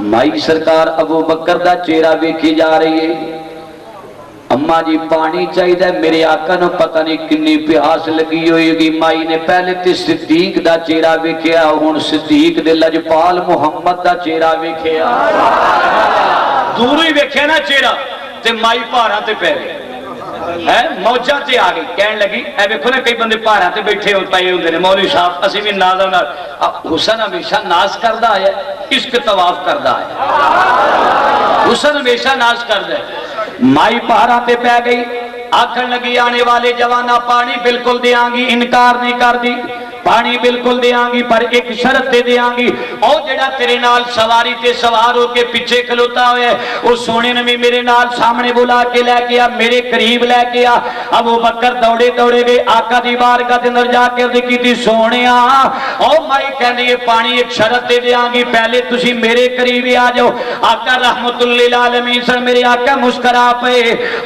[SPEAKER 1] माई सरकार अबू बकर दा चेहरा वेखी जा रही है। अम्मा जी पानी चाहिए, मेरे आका नू पता नहीं कितनी प्यास लगी होगी। माई ने पहले ते सिद्दीक दा चेहरा वेखिया, हुण सिद्दीक दे लजपाल मुहम्मद दा चेहरा वेखिया। दूरों ही वेखिया ना चेहरा ते माई पहाड़ा ते पै गई है, मौजा ते आ गई। कहन लगी ए वेखो ना कई बंदे पहाड़ा ते बैठे हो पाए होंदे ने, मौलवी साहब असीं भी नाज़ नाल हुसन हमेशा नाज करदा है, इश्क तवाफ करदा है, हुसन हमेशा नाज करदा है। माई पहाड़ा ते पै गई, आखन लगी आने वाले जवाना पानी बिल्कुल देंगी, इनकार नहीं कर दी, पानी बिल्कुल देंगी पर एक शर्त दे देंगी, और जेड़ा तेरे नाल सवारी ते सवार होके पीछे खलोता हुआ वो सोने ने भी मेरे नाल सामने बुला के लेके आ, मेरे करीब लेके आ। अबू बकर दौड़े दौड़े गए, आका दी बारगाह दे अंदर जाके अर्ज कीती, सोनिया ओ माई कहंदी है पानी एक शर्त दे देंगी, पहले तुसी मेरे करीब आ जाओ। आका रहमतुल लिल आलमीन सन मेरे आका मुस्कुरा पे,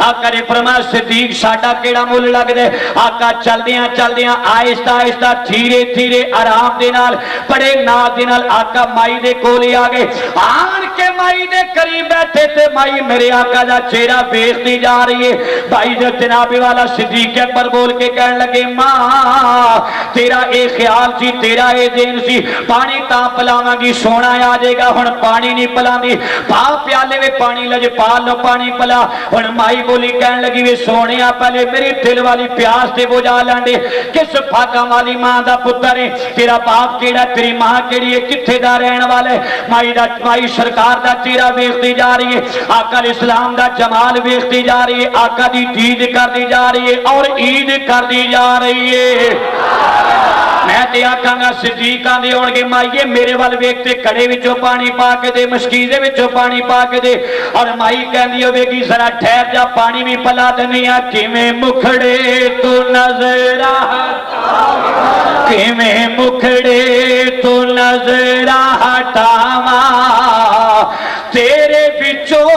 [SPEAKER 1] आका ने फरमाया सिद्दीक साडा केड़ा मुल लगदा। आका चलदियां चलदियां आहिस्ता आहिस्ता धीरे धीरे आराम दे नाल बड़े नाज दे नाल आका माई दे कोल आ गए। आन के माई दे करीब बैठे ते माई मेरे आका दा चेहरा देखती जा रही है। भाई जो जनाबे वाला सिद्दीक अकबर बोल के कहने लगे, मां तेरा ए ख्याल सी, तेरा ए देन सी, पानी तां पिलावांगी सोना आ जाएगा, हुण पानी नहीं पिलांदी, पा प्याले में पानी लजपाल लो पानी पिला। हुण माई बोली कहने लगी वे सोनिया पहले मेरी दिल वाली प्यास ते बुझा लैंदे, किस भागा वाली मां दा पुत्र है, तेरा बाप केड़ा, तेरी मां केड़ी है, किथे दा रहने वाला है। माई सरकार दा चेहरा वेखती जा रही है, आका इस्लाम दा जमाल वेखती जा रही है, आका दी दीद करती जा रही है और ईद करती जा रही है। मैं ते आखांगा सिद्दीक आंदे होणगे माईए मेरे वाल वेख ते कड़े विचों पानी पा के दे, मशकीज़े विचों पानी पा के दे। और माई कहंदी होवेगी जरा ठहर जा पानी भी पिला देनी आ। किवें मुखड़े तू नज़रा, किवें मुखड़े तू नज़रा हटावा, तेरे विचों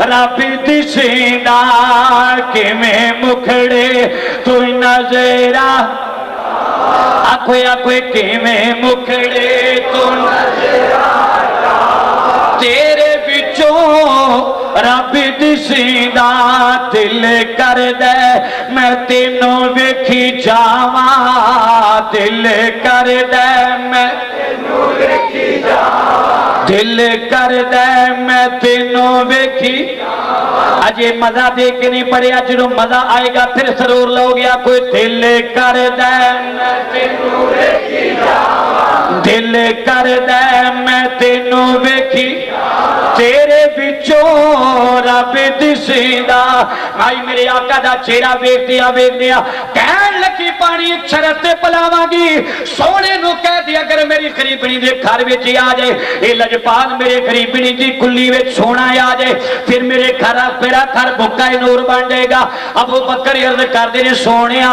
[SPEAKER 1] रब दिसदा, किवें मुखड़े तू नज़रा आखो आखो किवें मुखड़े तू नज़रा तेरे विचों रब दिसदा, दिल कर दे मैं तेनों वेखी जावा, दिल कर दे मैं तेनों वेखी जावा, दिल कर दे मैं तेनों वेखी। अजे मजा दे के नहीं पड़िया, जो मजा आएगा फिर जरूर लोगे। कोई दिल कर दे मैं तेनों वेखी जावा, दिल कर दे मैं तेनों वेखी, तेरे विचों रब दिसदा। भाई मेरे आका दा चेहरा वेखदे आ कहन लगी पानी एक शरत ते पिलावांगी, सोने नू कह दे अगर मेरी गरीबनी दे घर विच आ जाए, ये लजपाल मेरे गरीबनी दी कुल्ली विच सोना आ जाए, फिर मेरे घर मेरा घर भुक्का नूर बन जाएगा। अबू बकर अर्ज करदे ने सोनिया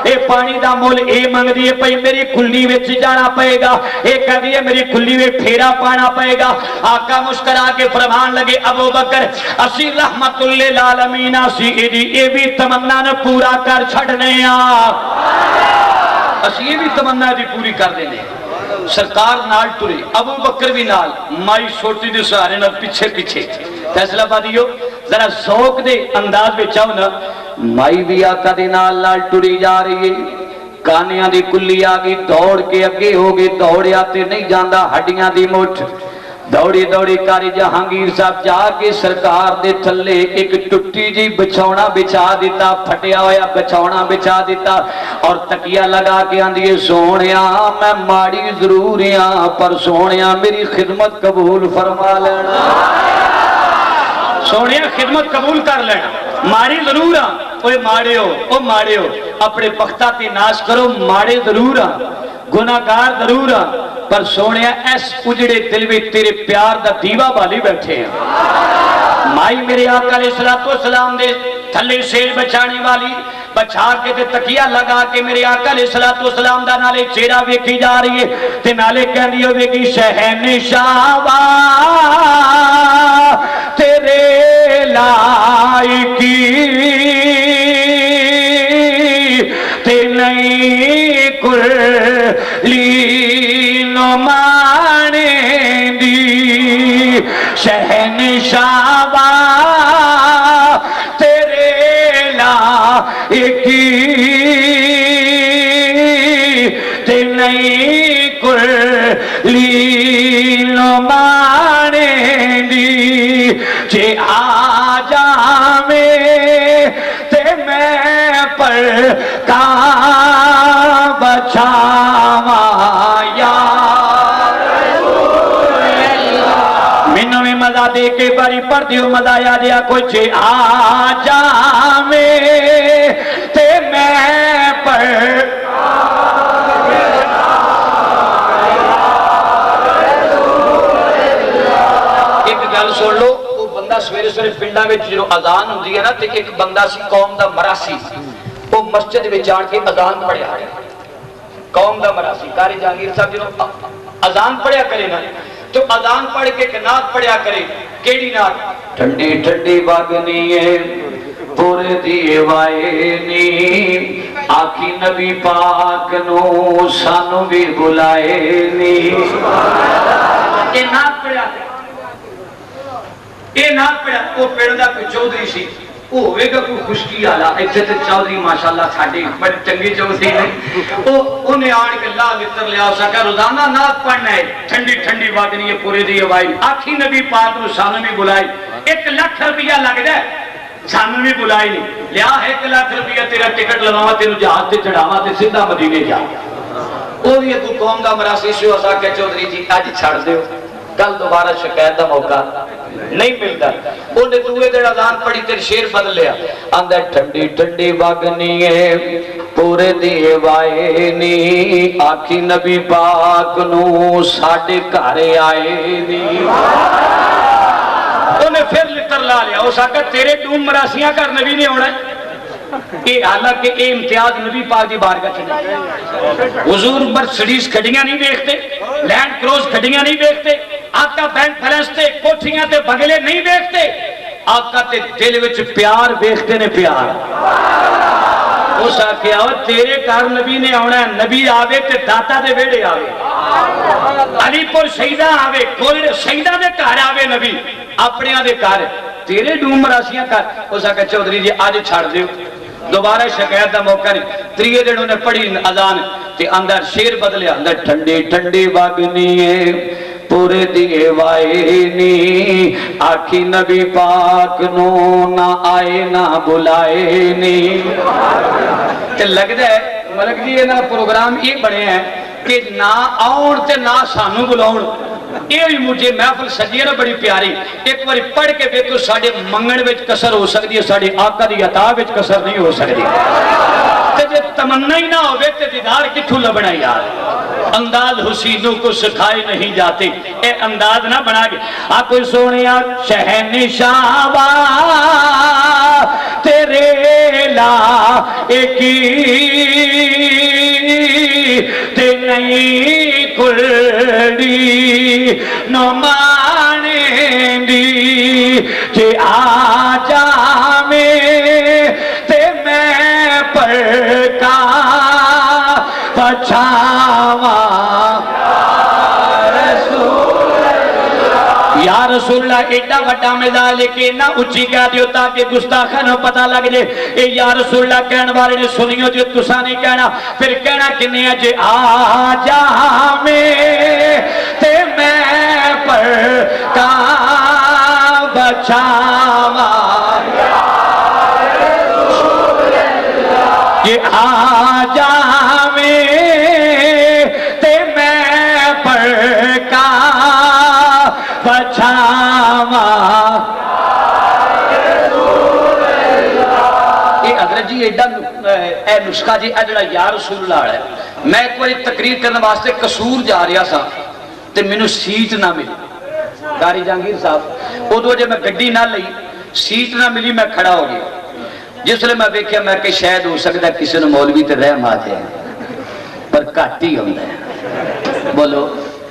[SPEAKER 1] ये पानी दा मुल ये मंगदी है भाई मेरी कुल्ली विच जाना पएगा, ये कहदी है मेरी कुल्ली में फेरा पाना पएगा। आका मुस्कुरा के फरमान लगे अबू बकर असी रहमतुल लिल आलमीन असी इदी ये भी तमन्ना ने पूरा कर छड़ने आ, असी ये भी तमन्ना दी पूरी कर देने। सरकार नाल टुरे, अबू बकर भी नाल, माई छोटी दे सहारे नाल पीछे पीछे। फैसलाबादियो जरा शौक दे अंदाज में आओ ना, माई भी आका दे नाल टुरी जा रही है। कानिया दी कुल्ली आ गई, दौड़ के अगे हो गई, दौड़िया ते नहीं जाता, हड्डियां दी मुठ दौड़ी दौड़ी कारी जहांगीर साहब जाके सरकार दे थल्ले एक टुट्टी जी बिछौना बिछा दिता, फटिया होया बिछौना बिछा दिता और तकिया लगा के आंदी सोनिया मैं माड़ी जरूर हां पर सोनिया मेरी खिदमत कबूल फरमा लेना,
[SPEAKER 3] सोनिया खिदमत कबूल कर लेना, माड़ी जरूर हां, ओए माड़ियो ओ माड़ियो अपने बख्ता ते नाश करो, माड़े जरूर हां गुनाहगार जरूर हां पर सोनिया इस उजड़े दिल में तेरे प्यार दा दीवा बाली बैठे हैं। माई मेरे आका अलैहिस्सलातु वस्सलाम दे थल्ले शेर बचाने वाली बचा के ते तकिया लगा के मेरे आका अलैहिस्सलातु वस्सलाम दा नाले चेहरा वेखी जा रही है ते नाले कहंदी होवेगी शहनशाह तेरे लायकी ते नहीं कुली माने दी शहनशाह तेरे लायकी ते नहीं कुली माने दी जे आ जावे ते मैं पर का बचावा मजा दे के बारी पर दियो मजा आ दिया कुछ आ जावे ते मैं पर एक गल सुन लो, वो बंदा सवेरे सवेरे पिंडा में जो अजान होती है ना तो एक बंदा सी कौम दा मरासी, वो मस्जिद में जान के अजान पढ़िया कौम दा मरासी कारी जहांगीर साहब जो अजान पढ़िया करे ना तो अजान पढ़ के एक नात पढ़िया करे, केड़ी नात?
[SPEAKER 1] ठंडी ठंडी बागनी है पूरे दिए वाए नी आखी नबी पाक नो सानू भी बुलाए नी,
[SPEAKER 3] ये नात पढ़िया, ये नात पढ़िया। वो पिंड दा कोई चौधरी सी, वो होवेगा कोई खुशकी वाला, इत्थे ते चौधरी माशाअल्लाह साडे बड़े चंगे चौधरी ने, वो उन्हें आन के ला लित्र लिया सका रोजाना नात पढ़ना है ठंडी ठंडी वागनी है पूरे दी हवाई आखी नबी पाक नु सानू भी बुलाई, 1 लाख रुपया लगदा सानू भी बुलाई नहीं लिया, 1 लाख रुपया तेरा टिकट लवावा तेनु जहाज ते चढ़ावा ते सीधा मदीने जा, ओ भी तू कौम दा मरासी सी हो सके चौधरी जी अज छड़ दियो, कल दोबारा शिकायत का मौका नहीं मिलता। उन्हें दूए दिन अजान पढ़ी तेरे शेर बदल लिया, आंदा ठंडी ठंडी बागनी है पूरे दिए वाए नी आखी नबी पाक नु साडे घर आए नी, उन्हें फिर लित्र ला लिया, उस आखा तेरे डूम मरासियां घर नबी ने आना, हालांकि ये इम्तियाज नबी पाक की बारगाह च हुजूर मर्सिडीज खड़ियां नहीं देखते, लैंड क्रूज खड़ियां नहीं देखते, आका बैंक बैलेंस ते कोठियां ते बंगले नहीं देखते, आका ते दिल विच प्यार देखते ने प्यार। उस आख्या तेरे घर नबी ने आना, नबी आवे ते दाता दे वेड़े आवे, अलीपुर शहीदा आवे, कोई शहीदा दे घर आवे नबी अपने दे घर, तेरे डूम मरासियां घर। उस आख्या चौधरी जी अज छड़ दियो, दोबारा शिकायत का मौका नहीं। त्रीए दिन उन्हें पढ़ी अजान ते अंदर शेर बदलिया, अंदर ठंडी ठंडी बागनी है पूरे दिए वाए नी आखी नबी पाक नो ना आए ना बुलाए नी। ते लगता है मलक जी इन्हां प्रोग्राम ये बने हैं कि ना आउण ते ना सानू बुलाउण, ये भी मुझे महफिल सजी है ना बड़ी प्यारी। एक बार पढ़ के देखो, साडे मंगण विच कसर हो सकती है, साडे आका दी अता विच कसर नहीं हो सकती। ते जे तमन्ना ही ना होवे ते दीदार किथों लभना यार। अंदाज हुसीनों को सिखाए नहीं जाते, ए अंदाज ना बना के आ कोई सोनिया शहनशाह तेरे ला एकी ते नहीं कुलड़ी न मानेंदी जे आ जावे ते मैं पर का पछावा या रसूल अल्लाह एडा वड्डा मैदान लेके ना उच्ची कह दियो ताकि गुस्ताखां नूं पता लग जाए। ए या रसूल अल्लाह कहने वाले ने सुनियो जो तुसा नहीं कहना, फिर कहना किन्ने जे आ जावे ते मैं पर का बचावा, ये आ जावे ते मैं पर का बचावा। ये हजरत जी एडा नुस्खा जी जरा या रसूल अल्लाह है। मैं एक बार तकरीर करने वास्ते कसूर जा रहा सा ते मैनू सीट ना मिली, कारी जहांगीर साहब उदों जे मैं गड्डी ना लई सीट ना मिली, मैं खड़ा हो गया। जिसले मैं देखा मैं कि शायद हो सकता किसी ने मौलवी ते रहम आ जाए, पर घट ही होंदा है। बोलो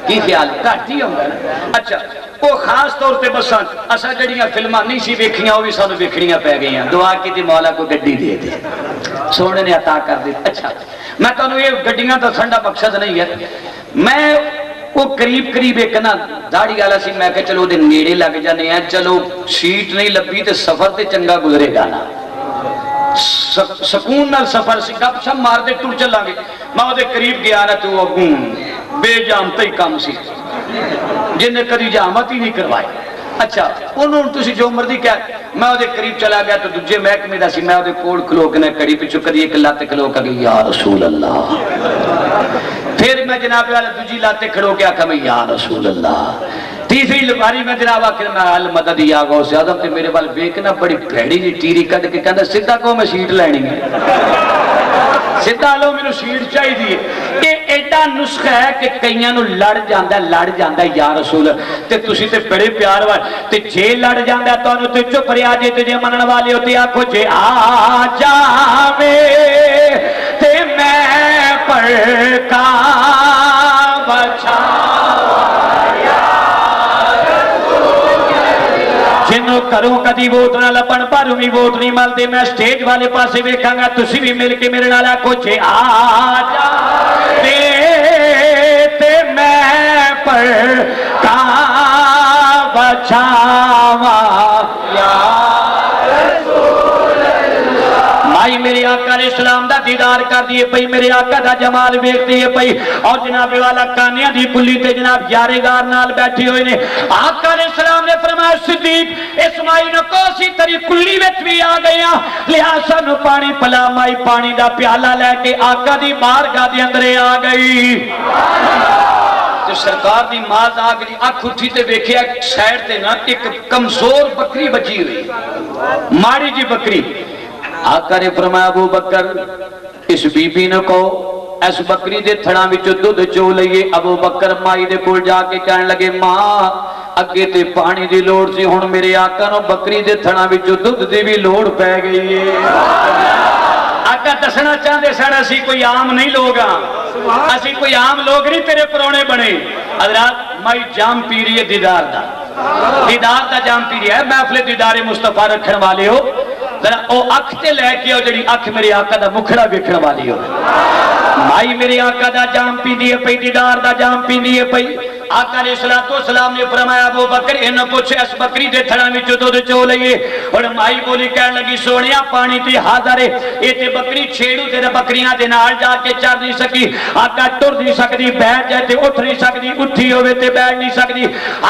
[SPEAKER 3] की ख्याल, घट ही होंदा है। अच्छा वो खास तौर पर बसा असा जड़ियां फिल्मां नहीं सी वेखियां वो भी सानू वेखनियां पै गई। दुआ की मौला को गड्डी दे दे, सोने ने अता कर दी। अच्छा मैं तुहानू ये गड्डियां दस्सण दा मकसद नहीं है, मैं वो करीब करीब एक ना दाढ़ी वाला सी, मैं कहा चलो ਉਹਦੇ नेड़े लग जाने हैं, चलो सीट नहीं लभी तो सफर ते चंगा गुजरेगा ना, सकून नाल सफर से गपशप मारते टुर चलांगे। मैं ਉਹਦੇ करीब गया ना तो अगू बेजामता ही काम सी जिन्हें कभी जामत ही नहीं करवाई। अच्छा उन्होंने तुसी जो मर्जी कह, मैं ਉਹਦੇ करीब चला गया तो दूजे महकमे का सी, मैं ਉਹਦੇ कोल खलो के कड़ी पिछू करी एक लत्त खलो के गई या रसूल अल्लाह, फिर मैं जनाब वाले दूजी लाते खड़ो के आखा मैं या रसूल अल्लाह, तीसरी बारी मैं जनाब आखिर मैं अल मदद ही आ गौ से आदम ते मेरे वाल वेखना बड़ी भैड़ी जी टीरी कद के कहना सीधा को मैं सीट लैनी है, सीधा लो मैनू सीट चाहिए। ये एडा नुस्खा है कि कईयां नू लड़ जांदा या रसूल ते तुसी ते बड़े प्यार वाल ते जे लड़ जांदा तुहानू ते चुप रहा जे, ते जे मनण वाले हो ते आखो जे आ जावे ते मैं पर का बचावा, जिन्हों करूं कदी वोट ना लभण पर भी वोट नहीं मिलते, मैं स्टेज वाले पासे वेखांगा, तुसी भी मिल के मेरे नाल आखो जे आ जावे ते मैं पर का बचावा या भाई मेरे आका ने इस्लाम दा दीदार कर दिए पई, मेरे आका दा जमाल वेखदी है पई, और जनाब वाला कानिया दी पुली ते जनाब यारेगार नाल बैठे हुए ने। आका ने इस्लाम ने फरमाया सिद्दीक इस्माइल को सी तेरी कुल्ली विच भी आ गया, लिया सानू पानी पिला। माई पानी दा प्याला लेके आका दी बारगाह दे अंदर आ गई ते सरकार दी मां जाग दी अख उठी ते वेखिया साइड ते ना एक कमजोर बकरी बची हुई, माड़ी जी बकरी। आका ने फरमाया अबू बकर इस बीबी ने कहो इस बकरी दे थड़ा विचों दुध चो लईए। अबू बकर माई दे कोल जाके कहन लगे मां अगे ते पानी दी लोड़ सी, हुण मेरे आका नूं बकरी दे थड़ा विचों दुध दी भी लोड़ पै गई है। आका दसना चाहते सर असी कोई आम नहीं लोग हाँ, असी कोई आम लोग नहीं तेरे परौने बने। हज़रात माई जाम पी रही है दीदार दा जाम पी रही है। महफिल दीदारे मुस्तफा रखने वाले हो जरा ओ अख ते लैके आओ जी अख मेरे आका दा मुखड़ा वेखण वाली हो। माई मेरे आका दा जाम पींदी है पई, दीदार दा जाम पींदी है पई। आका ने सलाम ने फरमाया अबू बकर इन पुछ इस बकरी दे थड़ा विच दुध चो लईए। और माई बोली कहन लगी सोनिया पानी ते हाज़र है, ये ते बकरी छेड़ू ते बकरियां दे नाल जाके चर नहीं सकी। आका टुर नहीं सकती, बैठ जाए ते उठ नहीं सकती, उठी होवे ते बैठ नहीं सकती।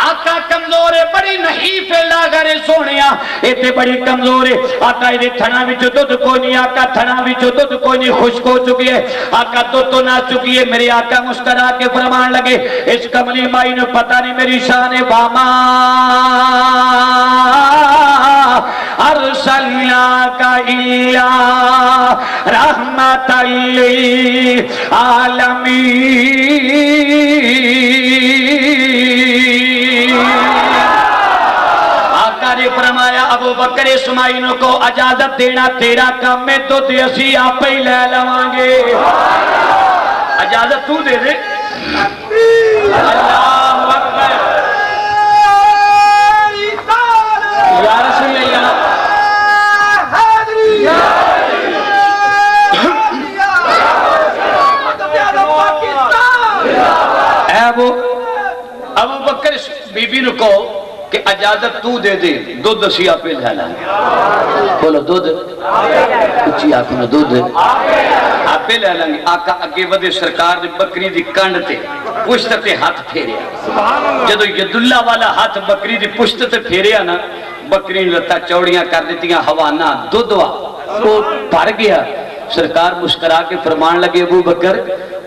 [SPEAKER 3] आका कमजोर है बड़ी नहीं फैला करे सोनिया ये ते बड़ी कमजोर है। आका ये थड़ा विच दुध कोई नहीं, आका थड़ा विच दुध कोई नहीं, खुश्क हो चुकी है। आका दुध तो ना चुकी है। मेरे आका मुस्कुरा के फरमान लगे इस कमली माई ने पता नहीं मेरी शान बामा अरसलना का इल्ला रहमतल लिल आलमीन। आका ने फरमाया अबू बकर इस्माइल को इजाजत देना तेरा काम है तो असी आप ही ले लवांगे। इजाजत तू दे दे। अल्लाहु अकबर या रसूल अल्लाह अबू बकर बीबी को
[SPEAKER 1] کہ اجازت تو دے دے دودھ اسی آپ لے لیں گے بولو دودھ اچھی آنکھ میں دودھ آپ لے لیں گے آقا اگے ودے سرکار دی بکری دی کنڈ تے پشت تے ہاتھ پھیریا جدو ید اللہ والا ہاتھ بکری دی پشت تے پھیریا نا بکری لتا چوڑیاں کر دیتیاں حوانا دودھوا وہ بھر گیا سرکار مسکرا کے فرمان لگے ابو بکر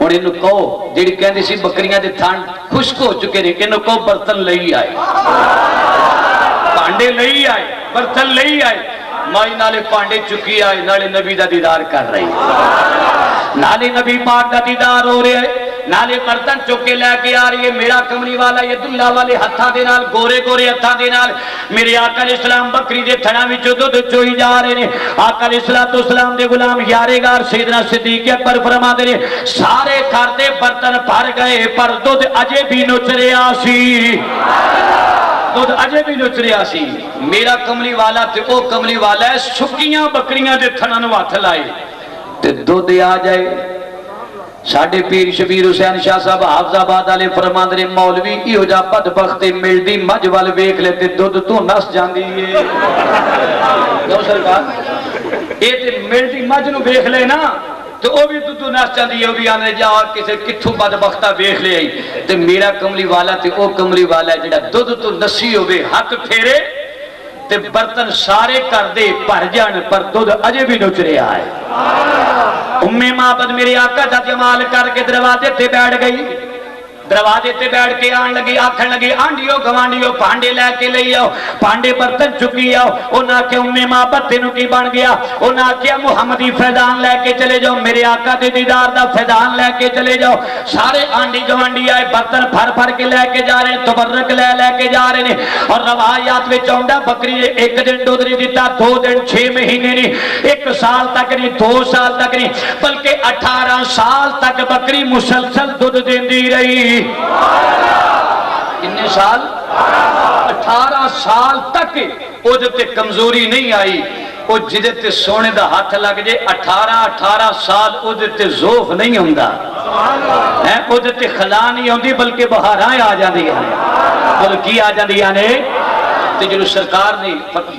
[SPEAKER 1] اور انہوں کہو جیڑی کہندی سی بکریاں دے تھان خشک ہو چکے رہے انہوں کہو برتن لئی آئے پانڈے لئی آئے برتن لئی آئے مائی نالے پانڈے چکی آئے نالے نبی دا دیدار کر رہی نالے نبی پاک دا دیدار ہو رہے ہیں نالے برتن چکے لے کے آ رہی ہے میرا کملی والا ید اللہ والے ہتھاں دے نال گورے گورے ہتھاں دے نال میرے آقا علیہ السلام بکری دے تھنا وچوں دودھ چوئی جا رہے نے آقا علیہ السلام دے غلام یارےگار سیدنا صدیق اکبر فرماندے نے سارے گھر دے برتن بھر گئے پر دودھ اجے بھی نچ رہا سی دودھ اجے بھی نچ رہا سی میرا کملی والا تے او کملی والا ہے سکیاں بکریاں دے تھنا نو ہاتھ لائے تے دودھ آ جائے ساڑھے پیر شبیر حسین شاہ صاحب حافظ آباد والے فرماندے مولوی ایہو جا بدبخت ملدی مجھ وال ویکھ لے تے دودھ تو نس جاندی ہے کیوں سرکار اے تے ملدی مجھ نو ویکھ لے نا تو او بھی تو نس جاندی ہے او بھی آنے جا کسے کتھوں بدبختہ ویکھ لے آئی تے میرا کملی والا تے او کملی والا جڑا دودھ تو نسی ہوے ہاتھ پھیرے تے برتن سارے کر دے بھر جان پر دودھ اجے بھی نچ رہا ہے معبد میرے آقا دا جمال کر کے دروازے تے بیٹھ گئی دروازے تے بیٹھ کے آن لگی آکھن لگی آنڈیو گوانڈیو پانڈے لے کے لئی آؤ پانڈے برتن چکی آؤ انہاں کہ معبد تینوں کی بن گیا انہاں کہ محمدی فیضان لے کے چلے جاؤ میرے آقا دے دیدار دا فیضان لے کے چلے جاؤ سارے آنڈی گوانڈی آئے برتن بھر بھر کے لے کے جا رہے ہیں تبرک لے کے جا رہے ہیں اور روایات میں چونڈا بکری ایک دن دودھ نہیں دیتا 2 دن 6 مہینے نہیں 1 سال تک نہیں 2 سال تک نہیں بلکہ 18 سال تک بکری مسلسل دودھ دیندی رہی کتنے سال 18 سال تک او جتے کمزوری نہیں آئی او جدے تے سونے دا ہاتھ لگ جے 18 سال او جتے زوف نہیں ہوندہ او جتے خلا نہیں ہوندی بلکہ بہارائیں آ جاندی ہیں بلکی آ جاندی ہیں تے جو سرکار نے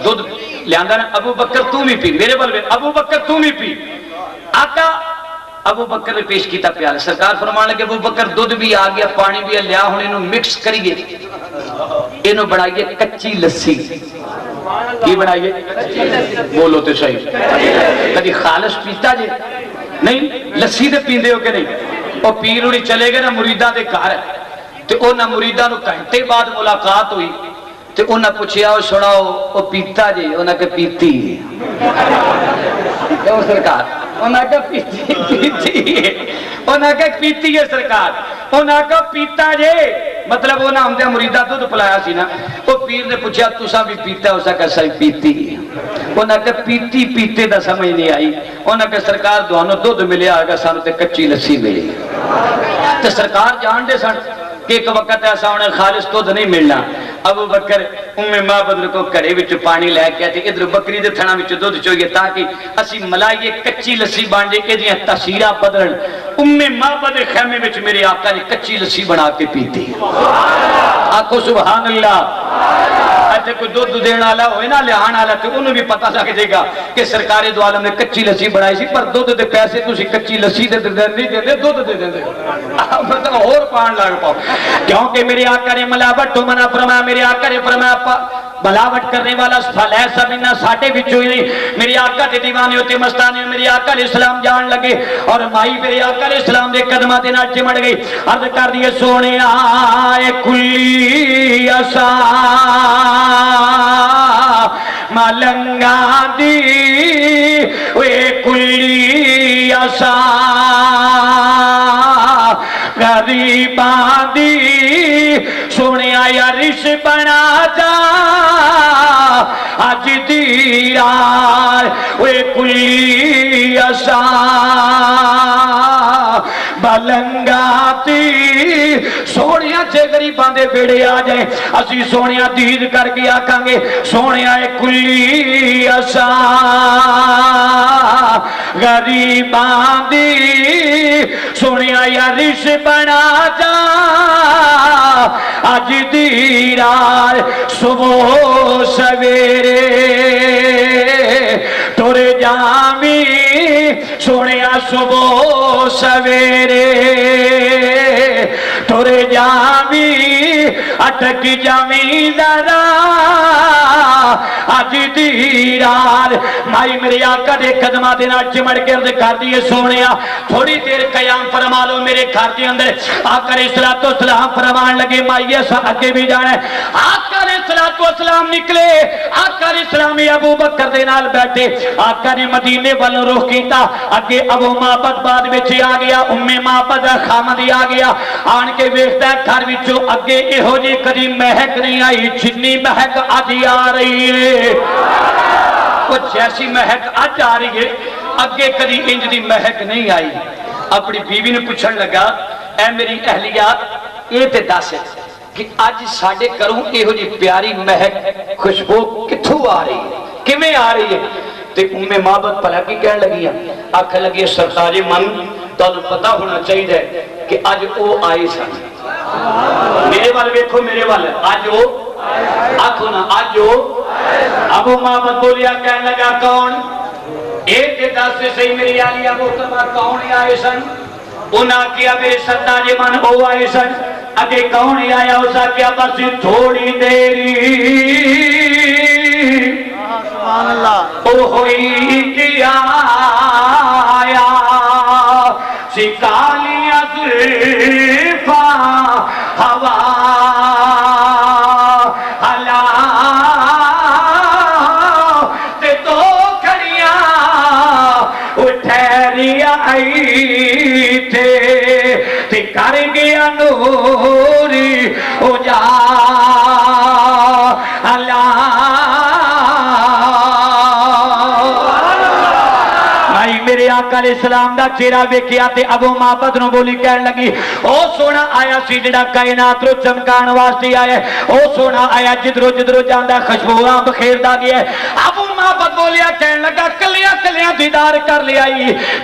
[SPEAKER 1] دودھ لیاندہ نا ابو بکر تو بھی پی میرے بلوے ابو بکر تو بھی پی آقا ابو بکر نے پیش کیتا پیالہ سرکار فرمان لگے ابو بکر دودھ بھی آ گیا پانی بھی لیا ہوں انہوں مکس کریے انہوں بڑھائیے کچی لسی کی بڑھائیے بولو تو صحیح کدی خالص پیتا جے نہیں لسی دے پیندے ہو کہ نہیں اور پیر انہی چلے گئے نا مریدہ دے کار تو انہاں مریدہ نو گھنٹے بعد ملاقات ہوئی تو انہاں پوچھیا ہو سناؤ وہ پیتا جے انہاں کہ پیتی کیوں سرکار انہاں کا پیتی ہے سرکار انہاں کا پیتا جے مطلب انہاں ہم دے مریدہ دودھ پلایا سی نا وہ پیر نے پوچھا تُسا بھی پیتا ہے اسا کیسا ہی پیتی ہے انہاں کا پیتی پیتے دا سمجھ نہیں آئی انہاں کا سرکار دوانوں دودھ ملے آگا سانو تے کچی لسی ملے تو سرکار جان دے سن کہ ایک وقت ایسا انہیں خالص دودھ نہیں ملنا ابو بکر معبد کو کڑے وچ پانی لے کے آتے ادھر بکری دے تھنا وچ دودھ چوئیے تاکہ اسی ملائیے کچی لسی بان جے کہ دیاں تاثیرہ بدلن معبد خیمے وچ میرے آقا نے کچی لسی بنا کے پیتی آقو سبحان اللہ ایسے کوئی دودھ دینا آلہ ہوئے نا لہان آلہ تو انہوں بھی پتہ لگ جائے گا کہ سرکار دو عالم نے کچی لسی بنائی سی پر دودھ دے پیسے تو سی کچی لسی دے نہیں دے دے دودھ دے دے مطلب اور پان لگ پاؤ کیونکہ میرے آقا نے ملاوٹ تو منع فرمایا میرے آقا نے فرمایا بلاوٹ کرنے والا فلیسا مننا ساٹھے بچو ہی نہیں میرے آقا تے دیوانے ہوتے مستانے میرے آقا علیہ السلام جان لگے اور مائی میرے آقا علیہ السلام دے قدمہ دے ناچے مڑ گئی عرض کر دیئے سونے آئے کلی اسا ملنگا دی وے کلی اسا غریبان دی سونے آیا رش بنا جا آج دیار وے کلی اسا بلنگاتی سونیاں چھے غریبان دے بیڑے آ جائیں اسی سونیاں دید کر کے آکھاں گے سونیاں کلی اسا
[SPEAKER 3] गरीबां दी सुनिया या रिश बना जा अज दी रात सुबह सवेरे तुर जामी सुनिया सुबह सवेरे तुर जामी अटक जामी दरा अज दी रात माई मेरे आका दे कदमां दे नाल चिमड़ के अर्ज कर दिए सोनिया थोड़ी देर कयाम फरमा लो मेरे घर के अंदर। आका अलैहिस्सलातु वस्सलाम फरमान लगे माई ऐसा अगे भी जाना है। आका अलैहिस्सलातु वस्सलाम निकले, आका अलैहिस्सलाम अबू बकर दे नाल बैठे, आका ने मदीने वाल रुख कीता। अगे अबू माबद बाद विच आ गया, उम्मे माबद खामद आ गया। आन के वेखदा घर विचों अगे इहो जी कदी महक नहीं आई जिन्नी महक अज आ रही है। कुछ ऐसी महक अज आ रही है, अगे कदी इंज दी महक नहीं आई। अपनी बीवी ने पूछण लगा, ऐ मेरी अहलिया ये ते दस कि अज साडे घरों इहो जी प्यारी महक खुशबू कित्थों आ रही है, किवें आ रही है? ते उम्मे माबद भला की कहण लगी, आख लगी सरताजे मन तुहानू पता होना चाहिए कि अज वो आए सन। मेरे वाल वेखो, मेरे वाल अज वो आखो ना अज वो। अबू माबद बोलिया, कहने लगा कौन? एक दस सही मेरी आलिया मोहतरमा कौन आए सन? उन्हें आखिया मेरे सरताजे मन वो आए सन। अगे कौन आया? उस आखिया बस थोड़ी देरी ओ होई किया आया शिकालिया जुल्फा हवा हला ते दो खड़िया ठहरिया आई थे कर गया नूरी उजा मेरे आका अलैहिस्सलाम दा चेहरा वेखिया ते अबू माबद नु बोली कहन लगी, ओ सोना आया सी जिहड़ा कायनात नु चमकाण वास्ते आया, ओ सोना आया जिधरों जिधरों जांदा खुशबूआं बखेरदा गया। अबू माबद बोलिया, कहन लगा कलियां कलियां दीदार कर लिया,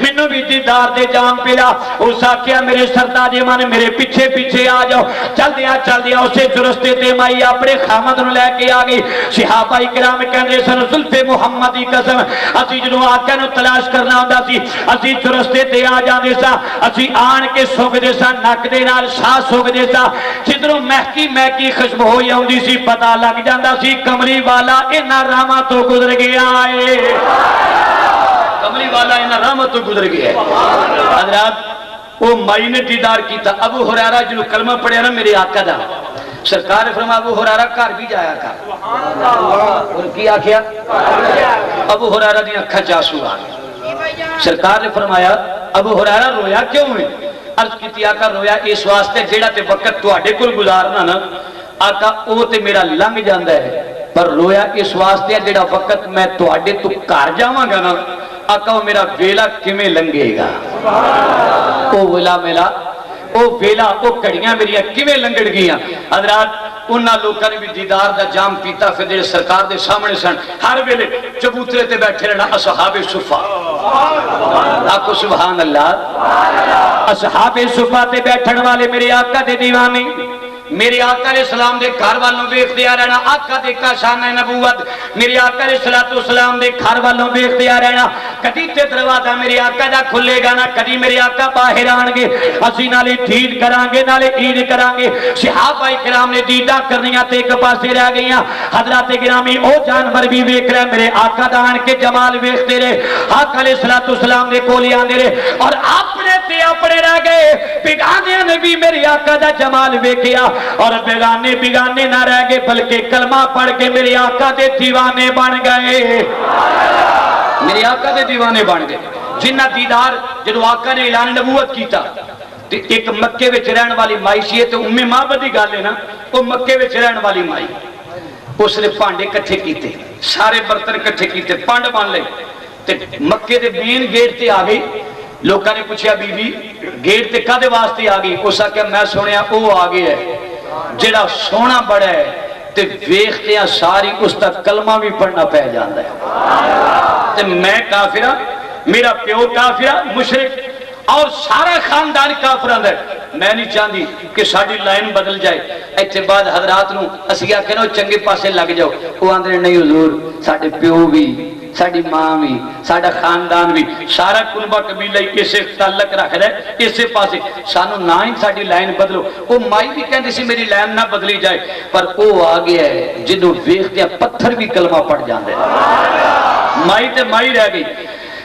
[SPEAKER 3] मैनू भी दीदार दे जाम पिला। उस आखिया मेरे सरताजे मन मेरे पीछे पीछे आ जाओ। चलदिया उसे चुरस्ते ते माई अपने खामद नु लैके आ गई। सहाबा इकराम कहंदे सन जुल्फे मुहम्मद दी कसम, असीं जदों आका नू तलाश करना असी चुरस्ते ते आ जाते सा, असी आन के सुगदे सा, नक दे नाल साह सुगदे सा, जिधरों महकी महकी खुशबू आउंदी सी पता लग जांदा सी कमली वाला इन्हां राहां तो गुजर गया है। कमली वाला इन्हां राहां तो गुजर गया है। हज़रात वो माई ने दीदार किया। अबू हुरैरा जिन्हों कलमा पढ़िया ना मेरे आका दा, सरकार ने फरमाया अबू हुरैरा घर भी जाया कर। और की आखिया? अबू हुरैरा दी अखां च आंसू आ गए। सरकार ने फरमाया अबू हुरैरा रोया क्यों है? अर्ज की आका रोया इस वास्ते जेड़ा ते वक्त तुहाडे कोल गुजारना ना आका वो ते मेरा लंघ जांदा है, पर रोया इस वास्ते जेड़ा वक्त मैं तुहाडे तो घर जावांगा ना आका वो मेरा वेला किवें लंघेगा। वो वेला मेरा वो वेला वो घड़ियां मेरिया किवें लंघड़ गईयां। हज़रात उन्हां लोकां ने भी दीदार दा जाम पीता। फिर जेड़े सरकार दे सामने सन हर वेले चबूतरे ते बैठे रहना असहाबे सुफा। आखो सुभान अल्लाह। असहाबे सुफा ते बैठण वाले मेरे आका दे दीवाने, मेरे आका अलैहिस्सलाम दे घर वालों वेखदे आ रहना। आका दे काशान नबूवत मेरे आका अलैहिस्सलाम दे घर वालों वेखदे आ रहना। कदी ते दरवाजा मेरे आका दा खुलेगा ना, कदी मेरे आका बाहर आएंगे, असीं नाले दीद करांगे नाले ईद करांगे। सहाबा इकराम ने दीदा करनियां ते एक पासे रह गईयां। हज़रत गिरामी ओ जानवर भी वेख रहे मेरे आका दा आन के जमाल वेखते रहे। आका अलैहिस्सलाम दे कोल आंदे रहे और अपने ते अपने रह गए। बेगानियां ने भी मेरे आका दा जमाल वेखिया और बेगाने बिगाने ना रह गए, बल्कि कलमा पढ़ के मेरे आका दे दीवाने बन गए। मेरे आका दे दीवाने बन गए। जिन्ना दीदार जो आका ने ऐलान नबूवत किया ते एक मक्के विच रहन वाली माई सी ते उम्मे माबद दी गल है ना, वो मक्के विच रहन वाली माई उसने भांडे इकट्ठे किए, सारे बर्तन इकट्ठे किए, पंड बन ले ते मक्के दे मेन गेट ते आ गई। लोगों ने पूछा बीबी गेट ते कादे वास्ते आ गई? उस आख्या मैं सुनिया वो आ गया है जेड़ा सोना बड़ा है ते वेखते सारी उसका कलमा भी पढ़ना पै जाता है। ते मैं काफिरा मेरा प्यो काफिरा मुशरिक और सारा खानदान काफिरां दा। मैं नहीं चाहती कि साडी लाइन बदल जाए। इत्थे बाद हजरात नूं असीं आखे ना चंगे पासे लग जाओ, वो आंदे नहीं हुजूर साडे प्यो भी, साडी मां भी, साडा खानदान भी, सारा कुलबा कबीला इसे ताल्लुक रखदा है इसे पासे, सानू ना ही साडी लाइन बदलो। वो माई भी कहती सी मेरी लाइन ना बदली जाए, पर वो आ गया है जिन्हों वेखदे पत्थर भी कलमा पड़ जाते हैं। माई ते माई रह गई।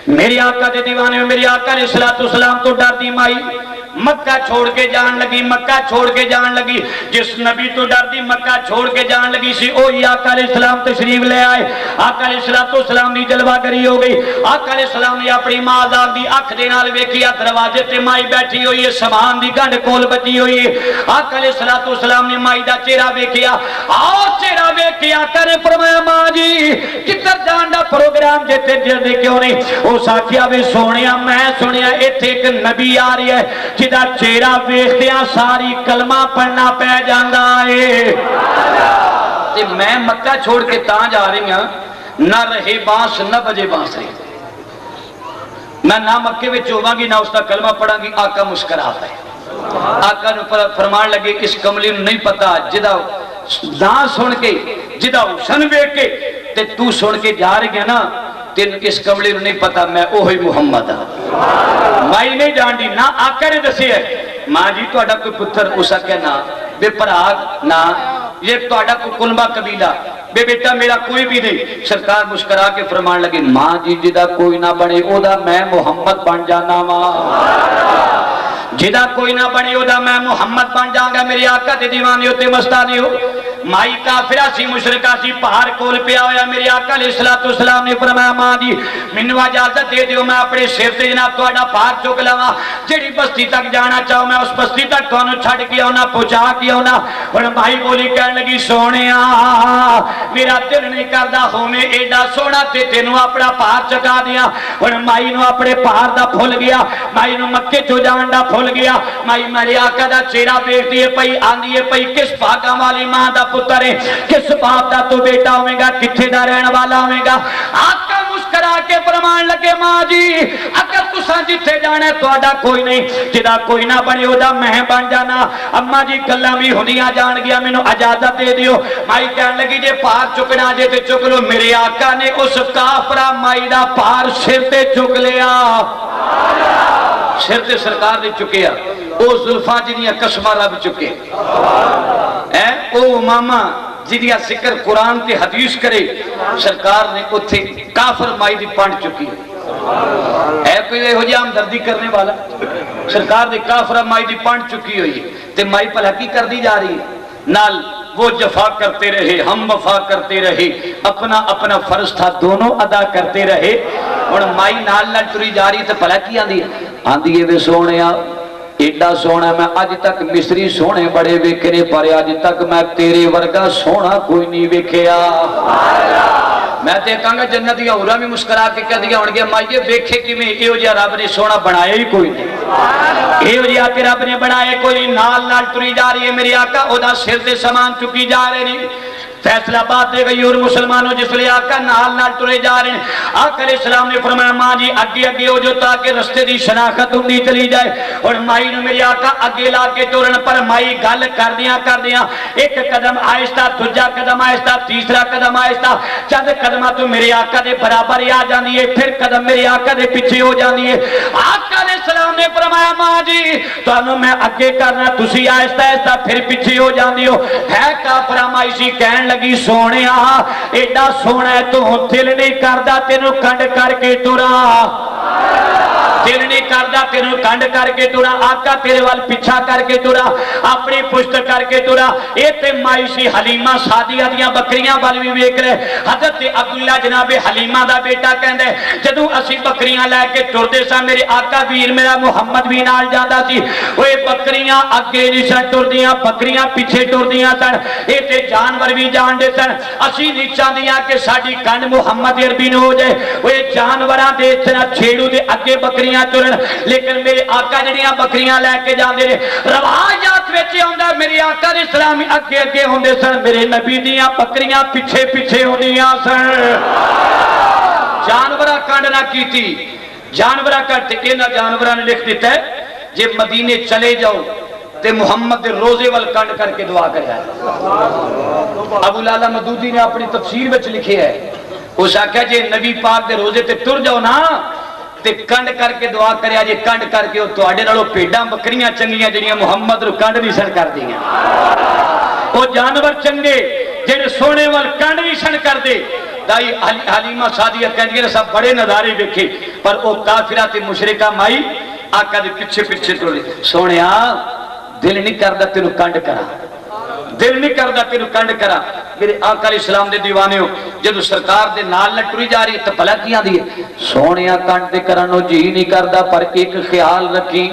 [SPEAKER 3] मेरे आका दे दीवाने में मेरे आका ने सलातो सलाम तो डरदी माई मक्का छोड़ के जान लगी, मक्का छोड़ के जान लगी। जिस नबी तो डरदी मक्का छोड़ के जान लगी सी ओही आका अलैहिस्सलाम तशरीफ ले आए। आका अलैहिस्सलाम दी जलवागरी हो गई। आका अलैहिस्सलाम ने अपनी मां आजाद दी अख दे नाल वेखिया दरवाजे ते माई बैठी हुई है, समान दी गंढ कोल बची हुई है। आका अलैहिस्सलाम ने माई दा चेहरा वेखिया, आओ चेहरा वेखिया करे फरमाया मां जी किधर जान दा प्रोग्राम जेते जल्दी क्यों नहीं। उस आखिया वे सोनिया मैं सुनिया इत्थे एक नबी आ रही है जिदा चेहरा वेखदिया सारी कलमा पढ़ना पै जांदा है। ते मैं मक्का छोड़ के तां जा रही हां, ना रहे बांस न बजे बांसुरी, मैं ना मक्के विच होवांगी ना उसका कलमा पढ़ांगी। आका मुस्कुराता है। आका नूं फरमान लगे इस कमली नूं नहीं पता जिदा ना सुन के जिदा हुसन वेख के ते तू सुन के जा रही है ना, तेन इस कमले नूं नहीं पता मैं ओही मुहम्मद हाँ। माई नहीं जानती ना आका ने दसे है। मां जी तुहाडा कोई पुत्र हो सके ना, बे भरा ना, ये तुहाडा कोई कुलबा कबीला, बे बेटा मेरा कोई भी नहीं। सरकार मुस्कुरा के फरमान लगे मां जी जिदा कोई ना बने ओदा मैं मुहम्मद बन जाना वा, जिदा कोई ना बने ओदा मैं मुहम्मद बन जाऊंगा। मेरे आका दे दीवाने होते मस्ताने हो। माई काफिरा सी मुशरिका सी पहाड़ कोल पिया होया। मेरे आका अलैहिस्सलाम ने फरमाया मां जी मैनू इजाजत दे दियो मैं अपने सिर ते जनाब तुहाडा भार चुक लवां, जेड़ी बस्ती तक जाना चाहो मैं उस बस्ती तक तुहानू छड़ के आउना पहुंचा के आउना। हुण माई बोली कहन लगी सोहणिया मेरा दिल नहीं करदा होवे एडा सोहना ते तेनू अपना भार चुका दियां। हुण माई नू अपने भार दा भुल गया, माई नू मक्के चो जाण दा भुल गया। माई मेरे आका दा चेहरा देखदी है पई, आंदी है पई किस भागा वाली मां दा पुत्र है, किस बाप दा तू बेटा होवेगा, किथे दा रहन वाला होवेगा। आका मुस्कुरा के फरमान लगे मां जी अगर तुसा जिथे जाना तुहाडा कोई नहीं, जिदा कोई ना बने ओदा मैं बन जाना। अम्मा जी गल्लां भी हुंदियां जान गया, मैनू इजाजत दे दियो। माई कहन लगी जे भार चुकना जे ते चुक लो। मेरे आका ने उस काफरा माई दा भार सिर ते चुक लिया, सिर ते सरकार ने चुकिया। ओ जुल्फां जिहदियां कसमां रब चुके है, ओ मामा जिहदियां जिक्र कुरान ते हदीस करे सरकार ने उत्थे काफर माई दी पंड चुकी है। कोई इहो जिहा हमदर्दी करने वाला सरकार ने काफर माई दी पंड चुकी हुई है। ते माई भला की करदी जा रही है, नाल वो जफा करते रहे हम वफा करते रहे, अपना अपना फर्ज था दोनों अदा करते रहे। हुण माई नाल नाल तुरी जा रही तो भला की आंदी आंदी है वे सोहणिया एडा सोहना मैं अज तक मिस्री सोहने बड़े वेखे ने पर अज तक मैं तेरे वर्गा सोहना कोई नहीं वेखिया। मैं ते कहंगा जन्नत दी औरा भी मुस्कुरा के कहदियां होणगियां माईए वेखे किवें इहो जिहा रब ने सोहना बनाया ही कोई नहीं, इहो जिहा ते रब ने बनाया कोई नहीं। नाल नाल तुरी जा रही है मेरे आका ओदा सिर ते समान चुकी जा रहे ने। फैसलाबाद दे गई और मुसलमानों जिसले आका नाल नाल तुरे जा रहे हैं। आका अलैहिस्सलाम ने फरमाया मां जी अगे अगे हो जो ताकि रस्ते दी शनाखत हुंदी चली जाए। और माई ने मेरे आका अगे ला के तुरन पर माई गल करदियां एक कदम आहिस्ता, दूजा कदम आहिस्ता, तीसरा कदम आहिस्ता, चंद कदम तो मेरे आका दे बराबर आ जाती है, फिर कदम मेरे आका दे पीछे हो जाती है। आका अलैहिस्सलाम ने फरमाया मां जी तुहानू मैं अगे करना तुसी आहिस्ता आहिस्ता फिर पीछे हो जाती हो। है काफरा माई सी कहन लगी सोहणिया एडा सोहना तू दिल नहीं करदा तेनू कंड करके तुरा, दिल नहीं करदा तेनू कंड करके तुरा। आका तेरे वाल पिछा करके तुरा, अपनी पुश्त करके तुरा। ये ते माई सी हलीमा सादिया दियां बकरियां वाल भी वेख रहे। हजरत अब्दुल्ला जनाबे हलीमा दा बेटा कहंदा जदों असीं बकरियां लैके तुरदे सा मेरे आका वीर मेरा मुहम्मद भी नाल जांदा सी। ओए बकरियां अगे नहीं सन तुरदियां, बकरियां पिछे तुरदियां सन। ये ते जानवर भी जानदे सन असीं नहीं चाहदियां कि साडी कंड मुहम्मद अरबी नूं हो जाए। ओए जानवरां दे इतना छेड़ू दे अगे बकरियां तुरन, लेकिन मेरे आका जड़ियां बकरियां लैके जांदे ने रवायात विच आउंदा मेरे आका दे सलामी अगे अगे हुंदे सन, मेरे नबी दियां बकरियां पिछे पिछे हुंदियां सन। जानवरां कंड ना कीती, जानवर करते इन्हां जानवरां ने लिख दिता है जे मदीने चले जाओ ते मुहम्मद दे रोजे वल कंड करके दुआ करिया। अबू लाला मदूदी ने अपनी तफसीर विच लिखिया है, उस आख्या जे नबी पाक दे रोजे ते तुर जाओ ना ते कंड करके दुआ करिया जे कंड करके वो तुहाडे नालों भेडां बकरियां चंगियां जिहड़ियां मुहम्मद नूं कंड नहीं सन करदियां। वो जानवर चंगे जेड़े सोने वाल कंड नहीं सन करदे। दाई हलीमा सादिया कहंदियां सब बड़े नज़ारे वेखे पर वो काफिरा ते मुशरिका माई आका दे पिछे पिछे टुरे। सोनिया दिल नहीं करदा तेनू कंड करा, दिल नहीं करदा तेनू कंड करा। मेरे आका इस्लाम दे दीवाने हो जदों सरकार दे नाल न टुरी जा रही तो भला की आंदी है सोनिया कंड ते करन नु जी नहीं करदा पर एक ख्याल रखी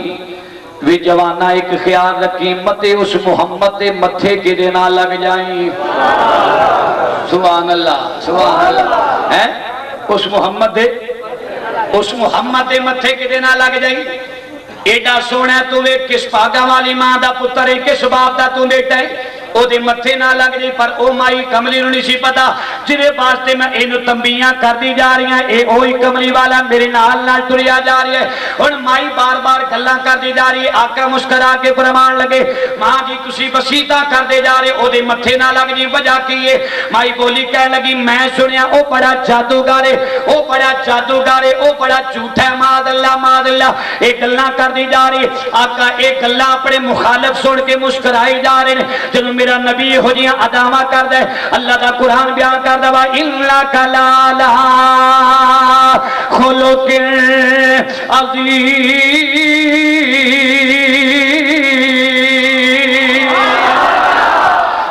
[SPEAKER 3] वे जवाना एक ख्याल रखी मते उस मुहम्मद दे मथे किदे ना लग जाई। सुभान अल्लाह सुभान अल्लाह है उस मुहम्मद दे मथे किदे ना लग जाई। एडा सोना तू वे किस भागा वाली मां दा पुत्र है किस बाप दा तू बेटा है ओदे मथे ना लग जाए। पर ओ माई कमली नहीं सी पता जिहदे वास्ते मैं इनू तंबियां करदी जा रही हां ए ओही कमली वाला मेरे नाल तुरिया जा रही है। हुण माई बार बार गल्लां करदी जा रही है। आका मुस्कुरा के फरमान लगे मां जी तुसी वसीयतां करदे जा रहे ओदे मथे ना लग जी वजह की है। माई बोली कह लगी मैं सुनिया ओ बड़ा जादूगर है ओ बड़ा जादूगर है ओ बड़ा झूठा है मादल्ला ये गल्लां करदी जा रही। आका ये गल्लां अपने मुखालिफ सुन के मुस्कुराई जा रहे हैं। जदों मेरा नबी हो जियां अदावा करदा है अल्लाह दा कुरान बयान करदा वा इन्ना कलाला खुलुकिन अज़ीम।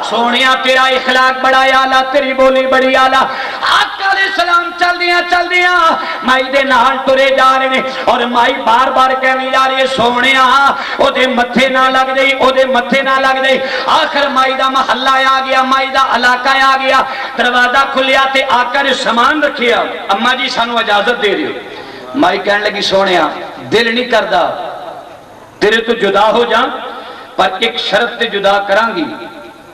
[SPEAKER 3] सोनिया तेरा इखलाक बड़ा आला तेरी बोली बड़ी आला। सलाम चलदियां माई दे नाल तुरे जा रहे ने और माई बार बार कहनी जा रही है सोनिया ओदे मथे ना लग जाई ओदे मथे ना लग जाई। आखिर माई दा महल्ला आ गया माई दा इलाका आ गया दरवाजा खुलिया ते आका ने सामान रखिया अम्मा जी सानू इजाजत दे दियो। माई कहन लगी सोनिया दिल नहीं करदा तेरे तो जुदा हो जा पर एक शर्त ते जुदा करांगी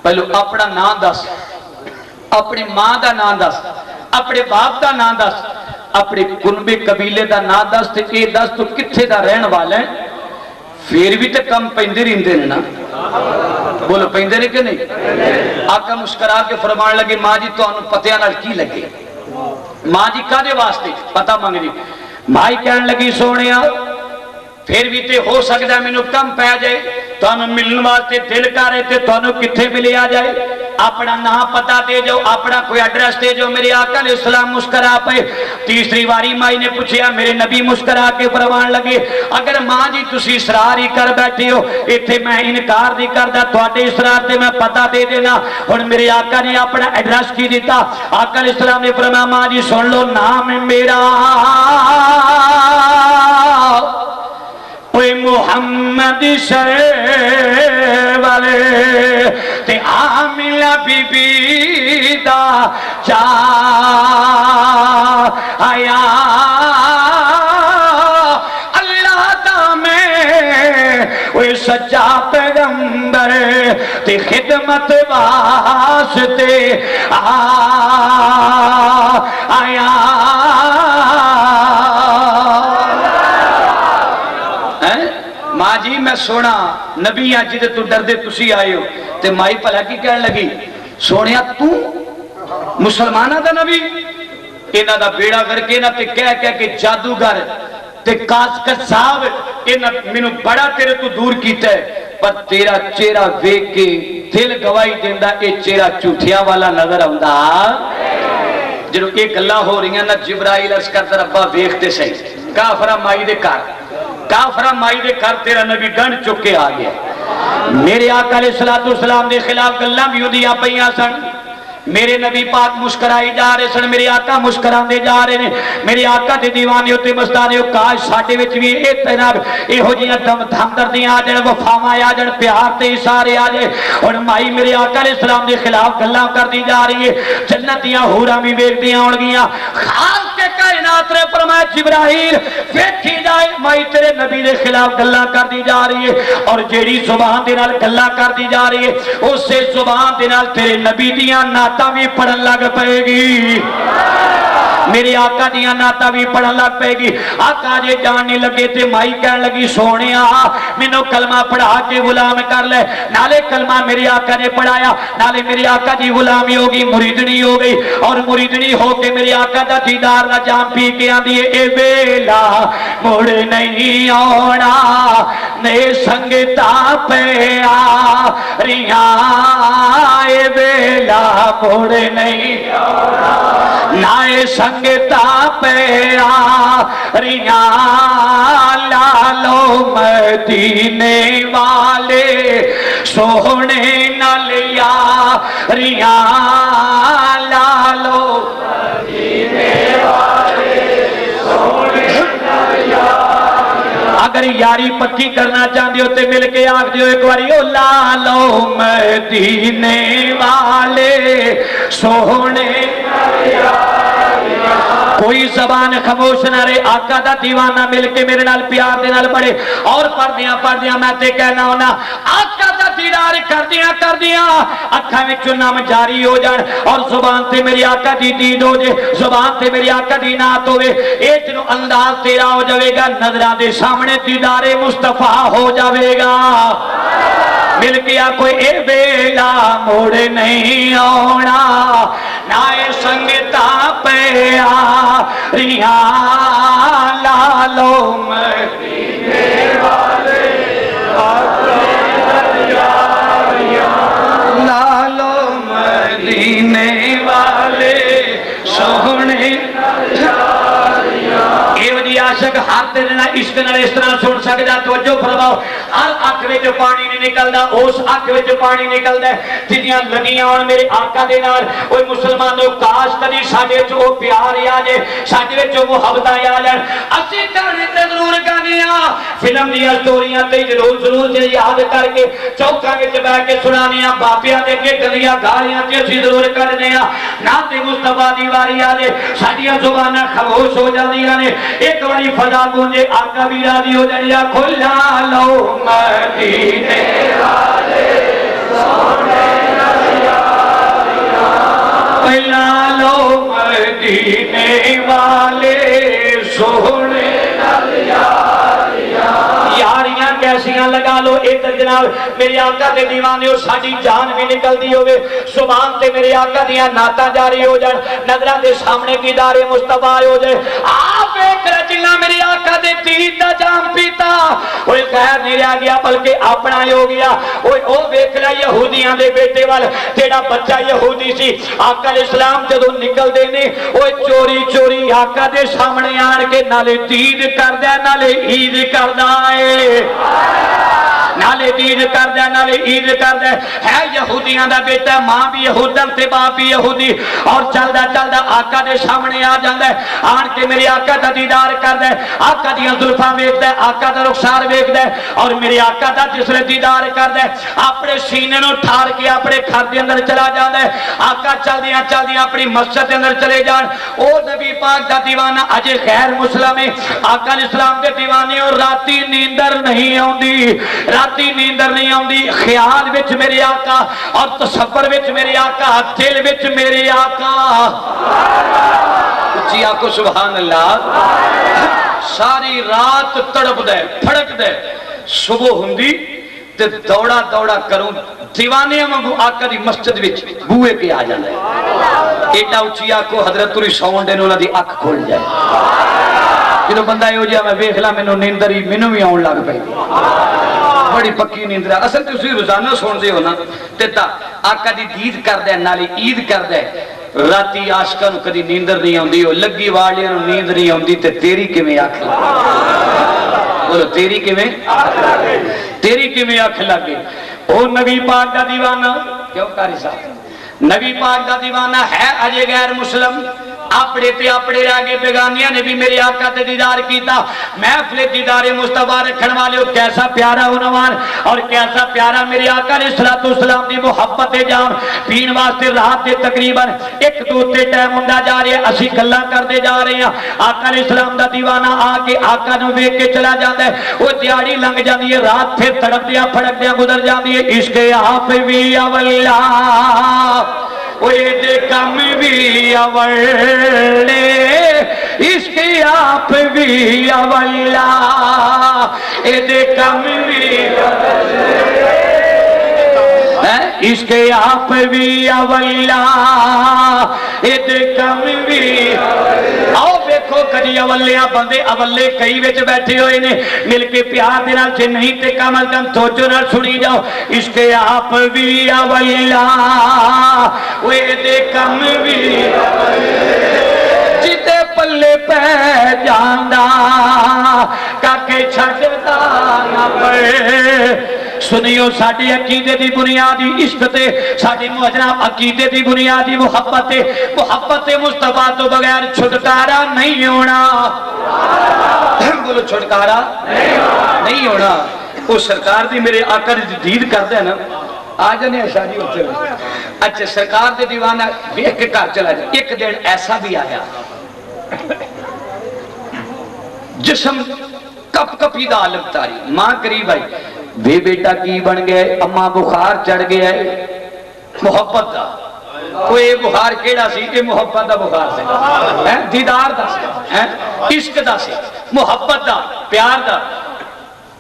[SPEAKER 3] पहलो अपना नाम दस अपनी मां दा नाम दस अपने बाप का नाम दस अपने कुनबे कबीले का नाम दस ते ये दस तू कित्थे दा रहन वाला है। फिर भी तो कम पैंदे रहिंदे ने ना बोलो पैंदे ने कि नहीं। आका मुस्कुरा के फरमान लगे मां जी तुहानू पतियां नाल की लगे मां जी कादे वास्ते पता मंगदी। माई कहन लगी सोनिया फिर भी ते हो सकता मैनू कम पै जाए तुहानू मिलने वास्ते दिल करे ते तुहानू कित्थे मिलिया जाए अपना नाम पता दे जाओ अपना कोई एड्रेस दे जाओ। मेरे आका ने सलाम मुस्कुरा पे तीसरी बारी माई ने पूछा मेरे नबी मुस्कुरा के फरमान लगे अगर मां जी तुसी इसरार ही कर बैठे हो इत्थे मैं इनकार नहीं करदा तुहाडे इसरार ते मैं पता दे देना। हुण मेरे आका ने अपना एड्रेस की दिता। आका ने सलाम ने फरमाया मां जी सुन लो नाम मेरा मुहम्मद शे वाले ते आमिला बीबी दा जा आया अल्लाह दा मैं वो सच्चा पैगंबर ते खिदमत वास्ते आया। मां जी मैं सोना नबी आ जिदे तू डरदे तुसी आए हो ते माई भला की कहन लगी सोनिया तू मुसलमाना दा नबी इन्हां दा बेड़ा करके ना ते कह के जादूगर ते कासकर साहब इन्हां मैनू बड़ा तेरे तो दूर कीता है पर तेरा चेहरा वेख के दिल गवाही देंदा ए चेहरा झूठिया वाला नजर आउंदा। जदों ये गल्लां हो रही ना जिब्राइल अर्ज करदा रब्बा वेखते सही काफरा माई दे घर काफरा माई दे घर तेरा नबी गंढ चुक के आ गया। मेरे आका अलैहिस्सलातु वस्सलाम दे खिलाफ गल्लां भी होंदियां पईयां सन। मेरे नबी पाक मुस्कुराई जा रहे सन मेरे आका मुस्कुराते जा रहे ने मेरे आका दे दीवाने उत्ते मस्ताने काश साडे विच भी इह तनाब इहो जिहियां हमदर्दियां आ जाण वफावां आ जाण प्यार ते इशारे आ जाए। हुण माई मेरे आका अलैहिस्सलाम दे खिलाफ गल्लां करदी जा रही है जन्नत दीयां हूरां भी वेखदियां होणगीਆਂ। खास के कायनात ने फरमाया जिब्राइल वेखी जाए माई तेरे नबी दे खिलाफ गल्लां करदी जा रही है और जेड़ी जुबान दे नाल गल्लां करदी जा रही है उसे जुबान दे नाल तेरे नबी दीयां भी पढ़न लग पेगी। मेरे आका दिया नाता भी पढ़न लग पेगी। आका जे जान नहीं लगे ते माई कह लगी सोने मैनू कलमा पढ़ा के गुलाम कर ले। नाले कलमा मेरे आका ने पढ़ाया, नाले मेरे आका की गुलामी हो गई, मुरीदनी हो गई। और मुरीदनी हो के मेरे आका का दीदार का जाम पी के आंदी ए वेला मुड़ नहीं आना ने संगता पे आ रिया ए वेला मुड़ नहीं नाए संगता पे आ रिया लालो मदीने वाले सोने नलिया रिया लालो मदीने वाले सोने नलिया। अगर यारी पक्की करना चाहते हो तो मिल के आख दियो एक बारी ओ लालो मदीने वाले सोने नलिया। कोई जबान खामोश ना रहे, आका दा दीवाना मिल के मेरे नाल प्यार दे नाल पड़े। और पढ़दियां मैं ते कहना होना आका दा दीदार कर दिया अखा विचों नाम जारी हो जान और जुबान ते मेरी आका दी दीद हो जे, जुबान ते मेरी आका दी नात होवे। ए तेनू अंदाज तेरा हो जाएगा, नजरां दे सामने दीदारे मुस्तफा हो जाएगा। मिल गया कोई ए बेला मुड़ नहीं आना नाए संगता पे आ रिया लालो मदीने वाले लालो मदीने वाले सोहने आशक हर दिन इश्क नाल इस तरह सुन सकदा। तवज्जो फरमाओ, हर अख विच पानी नहीं निकलदा, उस अख विच पानी निकलदा जिदियां लगियां होण मेरे आका दे नाल। ओए मुसलमानों काश कदी साडे च ओ प्यार आ जाए, साडे विच ओ मुहब्बत आ जाए। असीं गाने ते जरूर गाने आ, फिल्म दी स्टोरियां ते जरूर याद करके चौकां विच बैठ के सुनाने आ, बापियां दे अगे गलियां गालियां ते असीं जरूर करने आ। ना ते मुस्तफा दी वारी आ जाए साडियां जुबानां खामोश हो जांदियां ने। एक बड़ी फजा गूंजे आका भी राजी हो जाए। खुला लो मदीने वाले सोने नलिया लो मदीने वाले सोने नलिया। यारियां कैसियां लगा लो इधर जनाब मेरे आका दे दीवाने हो, साडी जान भी निकलदी होवे, सुभान ते मेरे आका दियां नातां जारी हो जान, नजरां दे सामने दीदारे मुस्तफा हो जाए। आप एक जिन्ना मेरे आका दे दीद दा जाम पीता ओए खैर नहीं रह गया बल्कि अपना ही हो गया। ओए ओ वेख लै यहूदियां दे बेटे वाल जेड़ा बच्चा यहूदी सी, आका इस्लाम जदों निकलदे ने ओए चोरी चोरी आका दे सामने आण के नाले दीद करदा नाले ईद करदा है, नाले दीद करदा नाले ईद करदा है। यहूदियां दा बेटा, मां भी यहूदन ते बाप भी यहूदी, और चलदा चलदा आका दे सामने आ जांदा है, आण के मेरे आका दा दीदार करदा है, आका दियां जुल्फां वेखदा है, आका दा रुखसार वेखदा है, और मेरे आका दा जिसले दीदार करदा है अपने सीने नूं ठार के अपने घर दे अंदर चला जांदा है। आका चलदियां चलदियां अपनी मस्जिद दे अंदर चले जान, ओ नबी पाक दा दीवाना अजे खैर मुस्लिम है, आका इस्लाम दे दीवाने और राती नींदर नहीं आउंदी, राती नींदर नहीं आउंदी, ख्याल विच मेरे आका और तसव्वुर विच मेरे आका, दिल विच मेरे आका। उच्ची आको सुभान अल्लाह। सारी रात तड़पदा फड़कदा, सुबह हुंदी ते दौड़ा दौड़ा करूं दीवाने वांगू आका दी मस्जिद विच बूहे के आ जांदा है। एडा उच्ची आको हजरत उरी सौण दे उन्हां दी अख खुल जाए। जो बंदा इहो जिहा मैं वेख ला मैनू नींदर ही मैनू भी आउण लग पैंदी, बड़ी पक्की नींदर। असल तुसीं रोजाना सुणदे हो ना ते आका दी दीद करदा नाले ईद करदा। राती आशकां नूं कदी नींदर नहीं आउंदी, ओ लग्गी वालियां नूं नींद नहीं आउंदी ते तेरी किवें अख लगे? बोलो तेरी किवें अख लगे? ओ नबी पाक दा दीवाना क्यों कारी साहब नबी पाक दा दीवाना है अजे गैर मुस्लिम, अपने ते अपने रह गए, बेगानिया ने भी मेरे आका ते दीदार किया। महफिल दीदारे मुस्तफा रखने वाले कैसा प्यारा उनवान और कैसा प्यारा मेरे आका ने सलाम दी मुहब्बत जाम पीण वास्ते रात के तकरीबन 1-2 टाइम हुंदा जा रहा, असीं गल्लां करते जा रहे हैं। आका ने इस्लाम दा दीवाना आके आका नूं वेख के चला जाता है, वो दिहाड़ी लंघ जाती है, रात फिर तड़पदियां फड़कदियां गुजर जाती है। इश्क आप भी अवल्ला ओए दे कम भी अवल्ले عشق آپ بھی اولا اے کم بھی عشق آپ بھی اولا اے کم بھی آؤ دیکھو کدی اولیاں بندے اولے کئی وچ بیٹھے ہوئے نے مل کے پیار دے نال جے نہیں تے کم از کم توجہ نال سنی جاؤ عشق آپ بھی اولا اوے دے کم بھی جتے پلے پہ جاندا کاکے چھڈدا نہ پے سنیو ساڈی عقیدے دی بنیادی عشق تے ساڈی جناب عقیدے دی بنیادی محبت مصطفیٰ تو بغیر چھٹکارا نہیں ہونا بولو چھٹکارا نہیں ہونا وہ سرکار دی میرے آقا دی دید کرتے ہیں نا آ جانے شادی ہوتے ہوئے اچھا سرکار دے دیوانہ ایک گھر چلا جائے ایک دن ایسا بھی آیا جسم کپ کپی دا عالم تاری ماں قریب آئی بے بیٹا کی بن گئے اماں بخار چڑھ گیا ہے محبت دا کوئی بخار کیڑا سی کہ محبت دا بخار سے دیدار دا سی عشق دا سی محبت دا پیار دا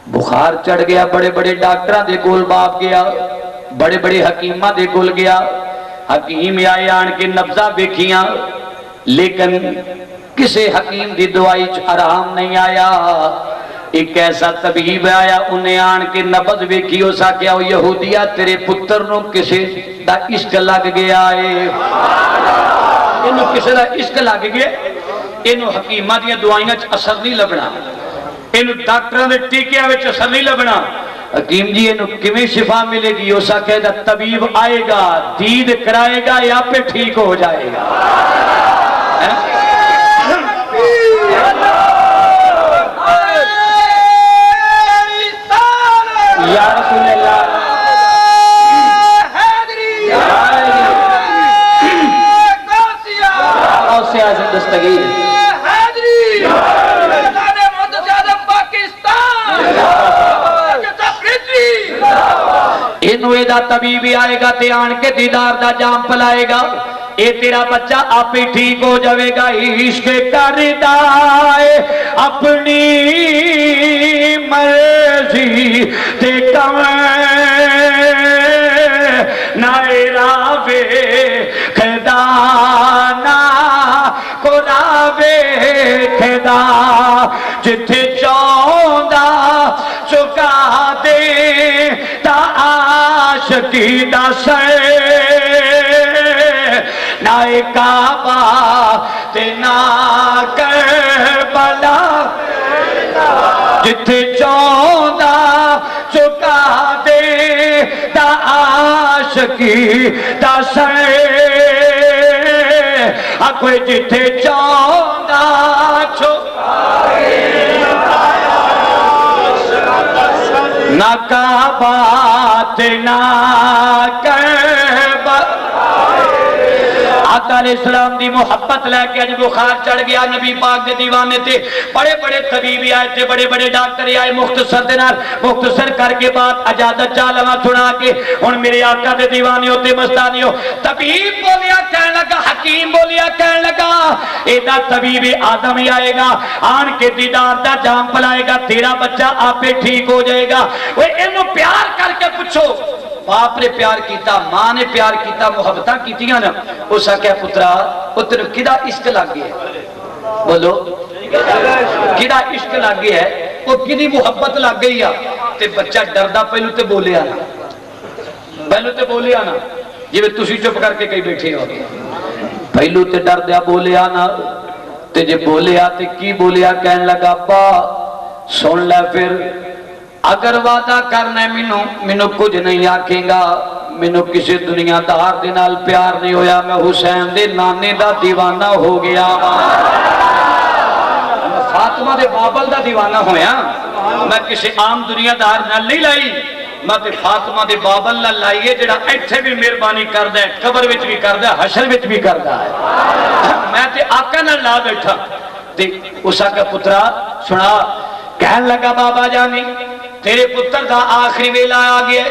[SPEAKER 3] بخار چڑھ گیا بڑے بڑے ڈاکٹران دے کول باپ گیا بڑے بڑے حکیمہ دے کول گیا حکیم آئے آن کے نبضہ بیکھیاں لیکن کسے حکیم دی دعائی آرام نہیں آیا ایک ایسا طبیب آیا انہیں آن کے نبض بیکھی ہو سا کیا یہودیہ تیرے پتر نو کسے دا عشق لگ گیا ہے انہوں کسے دا عشق لگ گیا انہوں حکیمہ دیا دعائیاں اثر نہیں لبنا انہوں ڈاکٹران دے ٹیکیاں وچ اثر نہیں لبنا حکیم جی انہوں کمیں شفا ملے گی ہو سا کہ دا طبیب آئے گا دید کرائے گا یا پہ ٹھیک ہو جائے گا یا رسول اللہ غوث اعظم دستگیر انوے دا طبیب آئے گا تے آن کے دیدار دا جام پلائے گا اے تیرا بچہ آپ ہی ٹھیک ہو جاوے گا عشق کردا ہے اپنی مرضی تے کم نائراوے خدا نا قراوے خدا جتھے چوندا چکا دے تا عاشقی دا سے نائے کعبہ تے نا کربلا جتھے چوندا چکا دے تا عاشقی دا سے اکوے جتھے چوندا چکا دے نا کعبہ تے نا کربلا آقا علیہ السلام دی محبت لے کے اج بخار چڑھ گیا نبی پاک دے دیوانے تے بڑے بڑے طبیبی آئے تھے بڑے بڑے ڈاکٹر آئے مختصر دینار مختصر کر کے بعد اجازت چالما سنا کے ان میرے آقا دے دیوانے ہوتے مستانی ہو طبیب بولیا کہنے لگا حکیم بولیا کہنے لگا ایدہ طبیب آدم ہی آئے گا آن کے دیدار دا جام پلائے گا تیرا بچہ آپ پہ ٹھیک ہو جائے گا وہ انہوں پیار کر کے پوچھو باپ نے پیار کیتا ماں نے پیار کیتا محبتہ کیتیاں نا اسا کیا پترا اتر کدا عشق لگ گیا ہے بولو کدا عشق لگ گیا ہے وہ کدی محبت لگ گئی ہے تے بچہ ڈردہ پہلو تے بولے آنا یہ بھی تسی چپ کر کے کئی بیٹھے ہو پہلو تے ڈردہ بولے آنا تے جے بولے آتے کی بولے آ کہنے لگا با سن لے پھر اگر وعدہ کرنا ہے منو کچھ نہیں آکھیں گا منو کسی دنیا دار دینال پیار نہیں ہویا میں حسین دے نانے دا دیوانہ ہو گیا فاطمہ دے بابل دا دیوانہ ہویا میں کسی عام دنیا دار نال نہیں لائی میں تے فاطمہ دے بابل نال لائیے جڑا ایتھے بھی مہربانی کردہ ہے قبر وچ بھی کردہ ہے حشر وچ بھی کردہ ہے میں تے آقا نال لا بیٹھا تے اسا کا پترا سنا کہن لگا بابا جانی تیرے پتر دا آخری ویلا آ گیا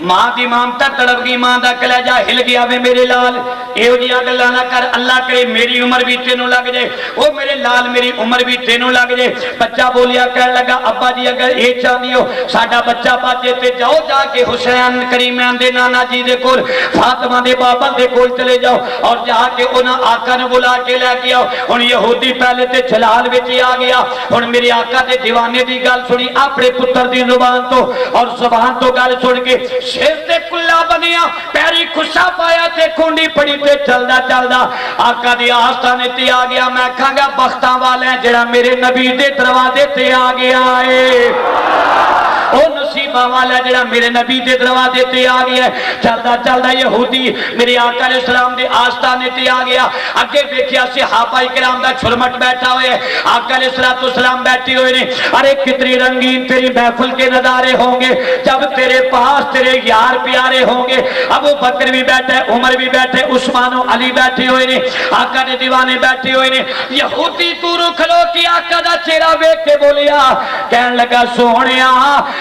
[SPEAKER 3] मां दी ममता तड़प गई, मां दा कलेजा हिल गया वे मेरे लाल इहो जिहा गल्लां ना कर, अल्लाह करे मेरी उम्र भी तेनों लग जाए, ओ मेरे लाल मेरी उम्र भी तेनों लग जाए। बच्चा बोलिया कह लगा अब्बा जी अगर ये चाहती हो साडा बच्चा बाजे ते जाओ जाके हुसैन करीमैन दे नाना जी दे कोल फातिमा दे बाबा दे कोल चले जाओ और जाके उन्हां आका ने बुला के लेके आओ। हुण यहूदी पहले ते जलाल विच आ गया, हुण मेरे आका दे दीवाने दी गल सुनी अपने पुत्र दी जुबान तो और जुबान तो गल सुन के सिर ते कुल्ला बनिया, पैरी खुशा पाया ते खूंडी पड़ी ते चलदा चलदा आका दी आस्थाने ते आ गया। मैं कहांगा बख्तां वाले जेड़ा मेरे नबी दे दरवाजे ते आ गया है, ओ नसीबा वाला जेड़ा मेरे नबी दे दरवाजे ते आ गया। चलदा चलदा यहूदी मेरे आका अलैहि सलाम दे आस्थाने ते आ गया। अगे देखिया सहाबाए किराम दा छुरमट बैठा हुआ है, आका अलैहि सलातो सलाम बैठे हुए ने। अरे कितनी रंगीन तेरी महफिल के नजारे होंगे जब तेरे पास तेरे यार प्यारे होंगे। अबू बकर भी बैठे, उमर भी बैठे, उस्मान अली बैठे हुए ने, आका दे दीवाने बैठे हुए ने। यहूदी दूरों खलो के आका दा चेहरा वेख के बोलिया, कहन लगा सोहणिया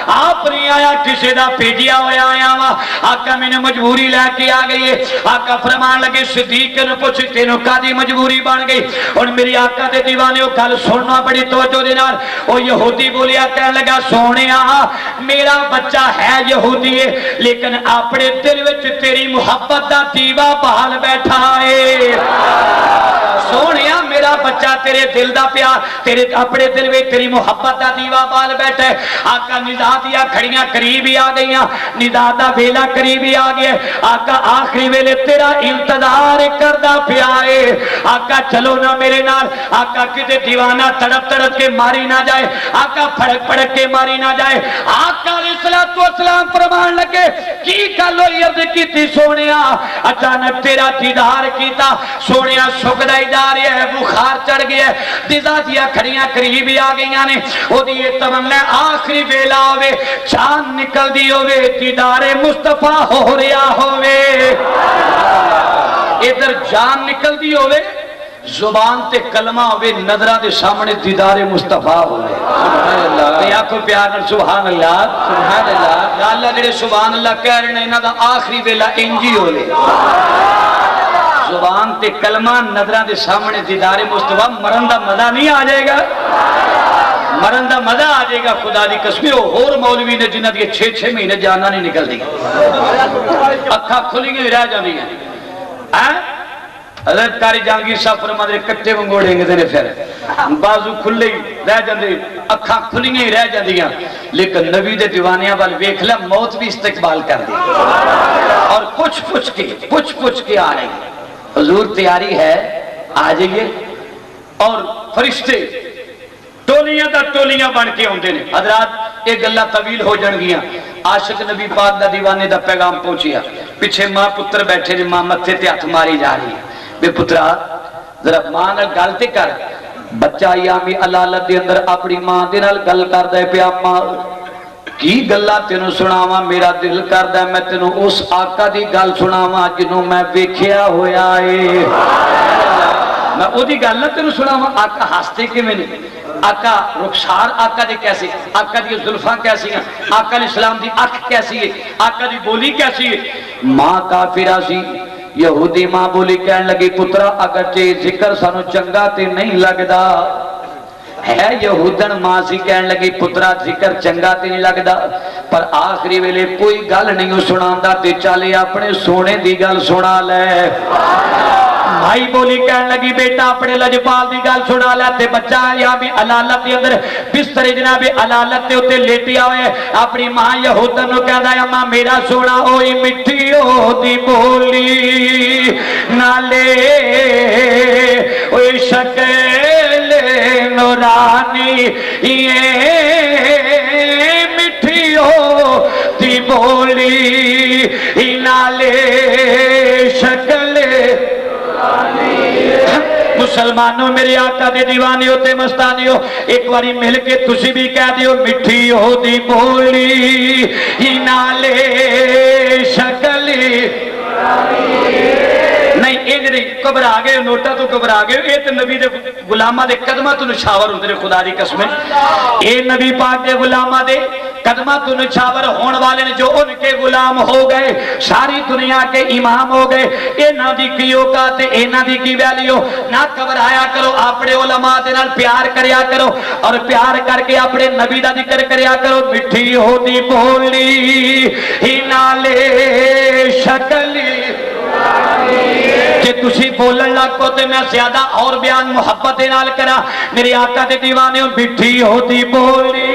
[SPEAKER 3] आप नहीं आया किसी का भेजिया होया आया वा, आका मैंने मजबूरी लैके आ गई है। आका फरमान लगे सिद्दीक ने पूछ तेनों कादी मजबूरी बन गई। और मेरे आका दे दीवाने वो गल सुनना बड़ी तवज्जो दे नाल। ओ यहूदी बोलिया कह लगा सोहणिया मेरा बच्चा है यहूदी है लेकिन अपने दिल विच तेरी मुहब्बत दा दीवा बाल बैठा है। सोहणिया मेरा बच्चा तेरे दिल दा प्यार तेरे अपने दिल में तेरी मुहब्बत दा दीवा बाल बैठा है। आका निदा दिया खड़ियां करीब ही आ गई, निदा दा वेला करीब ही आ गया। आका आखिरी वेले तेरा इंतजार करदा पिया है। आका चलो ना मेरे नाल, आका किते दीवाना तड़प तड़प के मारी ना जाए, आका फड़क फड़क के मारी ना जाए। आका अलैहिस्सलातु वस्सलाम फरमान लगे की गल होई अर्ज कीती सोहणिया अचानक तेरा दीदार कीता, सोहणिया सुकदा ही जा रहा है, बुखार चढ़ गया, दिदा दिया खड़ियां करीब ही आ गई ने। ओदी ये तमन्ना आखिरी वेला होवे, जान निकलदी होवे, दीदारे मुस्तफा हो रहा होवे। इधर जान निकलदी होवे, जुबान ते कलमा होवे, नजरां दे सामने दीदारे मुस्तफा होवे। सुभान अल्लाह, ते आखो प्यार नाल सुभान अल्लाह, सुभान अल्लाह। या अल्लाह जेड़े सुभान अल्लाह कह रहे ने इन्हां दा आखिरी वेला इंज ही होवे। जुबान ते कलमा नजरां दे सामने दीदारे मुस्तफा, मरन दा मजा नहीं आ जाएगा, मरन दा मजा आ जाएगा। खुदा दी कसम होर मौलवी ने जिन्हां दी 6-6 महीने जाना नहीं निकलदी, अखा खुलियां रह जांदियां हैं। हज़रत कारी जहांगीर साहब फरमाते कट्टे वंगोड़ेंगे ने, फिर बाजू खुले ही रह जाते, अखा खुलियां ही रह जांदियां। लेकिन नबी दे दीवानियां वाल वेख ला, मौत भी इस्तकबाल कर दी और पुछ पुछ के आ रही। हुजूर तैयारी है, आ जाइए। और फरिश्ते टोलियां दा टोलियां बन के आउंदे ने। हजरात ये गल्लां तवील हो जाणगियां। आशिक नबी पाक दा दीवाने दा पैगाम पहुंचिया, पिछे मां पुत्र बैठे ने, मां मत्थे ते हथ मारी जा रही है, बे पुत्रा जरा मां नाल गल ते कर। बच्चा यामी अलालत दे अंदर अपनी मां दे नाल गल करदा है पिया, मां की गल्लां तेनू सुनावा, मेरा दिल करदा मैं तेनू उस आका दी गल सुनावा जिन्हों मैं वेखिया होया है। मैं ओदी गल ना तेनू सुनावा। आका हसते किवें ने, आका रुखसार आका दे कैसे, आका दी जुल्फां कैसी हैं, आका अलैहि सलाम दी अख कैसी है, आका दी बोली कैसी है। मां काफिरा सी, यहूदी मां बोली कहन लगी पुत्रा अगर जे जिक्र सानू चंगा ते नहीं लगदा है। यहूदन मां सी कहन लगी पुत्रा जिक्र चंगा ते नहीं लगदा, पर आखिरी वेले कोई गल नहीं सुनांदा ते चल अपने सोने दी गल सुना ले। भाई बोली कहन लगी बेटा अपने लजपाल दी गल सुना लै। ते बच्चा या भी अलालत के अंदर बिस्तर जनाबे अलालत के उत्ते लेटिया होया, अपनी मां यहूदन नूं कहंदा है अम्मा मेरा सोना ओई मिठी ओदी बोली नाले ओई शक्ल नूरानी ये मिठी ओदी बोली नाले शक्ल। मुसलमानों मेरे आका दे दीवाने होते मस्ताने हो, एक बारी मिल के तुसी भी कह दियो मिठी ओदी बोली नाले शक्ल। नहीं ਇਹ ਜਿਹੜੇ ਘਬਰਾ ਗਏ ਨੋਟਾਂ ਤੋਂ ਘਬਰਾ ਗਏ ਇਹ ਤੇ ਨਬੀ ਦੇ ਗੁਲਾਮਾਂ ਦੇ ਕਦਮਾਂ ਤੋਂ ਨਿਸ਼ਾਵਰ ਹੁੰਦੇ ਨੇ ਖੁਦਾ ਦੀ ਕਸਮ ਇਹ नबी पाक के गुलामा दे कदमा तो निछावर होने वाले ने जो उनके गुलाम हो गए सारी दुनिया के इमाम हो गए इन्हां दी की औकात ते इन्हां दी की वैल्यू ना घबराया करो अपने उलमा दे नाल प्यार करया करो और प्यार करके अपने नबी दा जिक्र करया करो मिठी होदी बोली ही नाले शकली जे तुसी बोलन लग पो ते मैं ज्यादा और बयान मुहब्बत दे नाल करा मेरे आका दे दीवाने मिठी होती बोली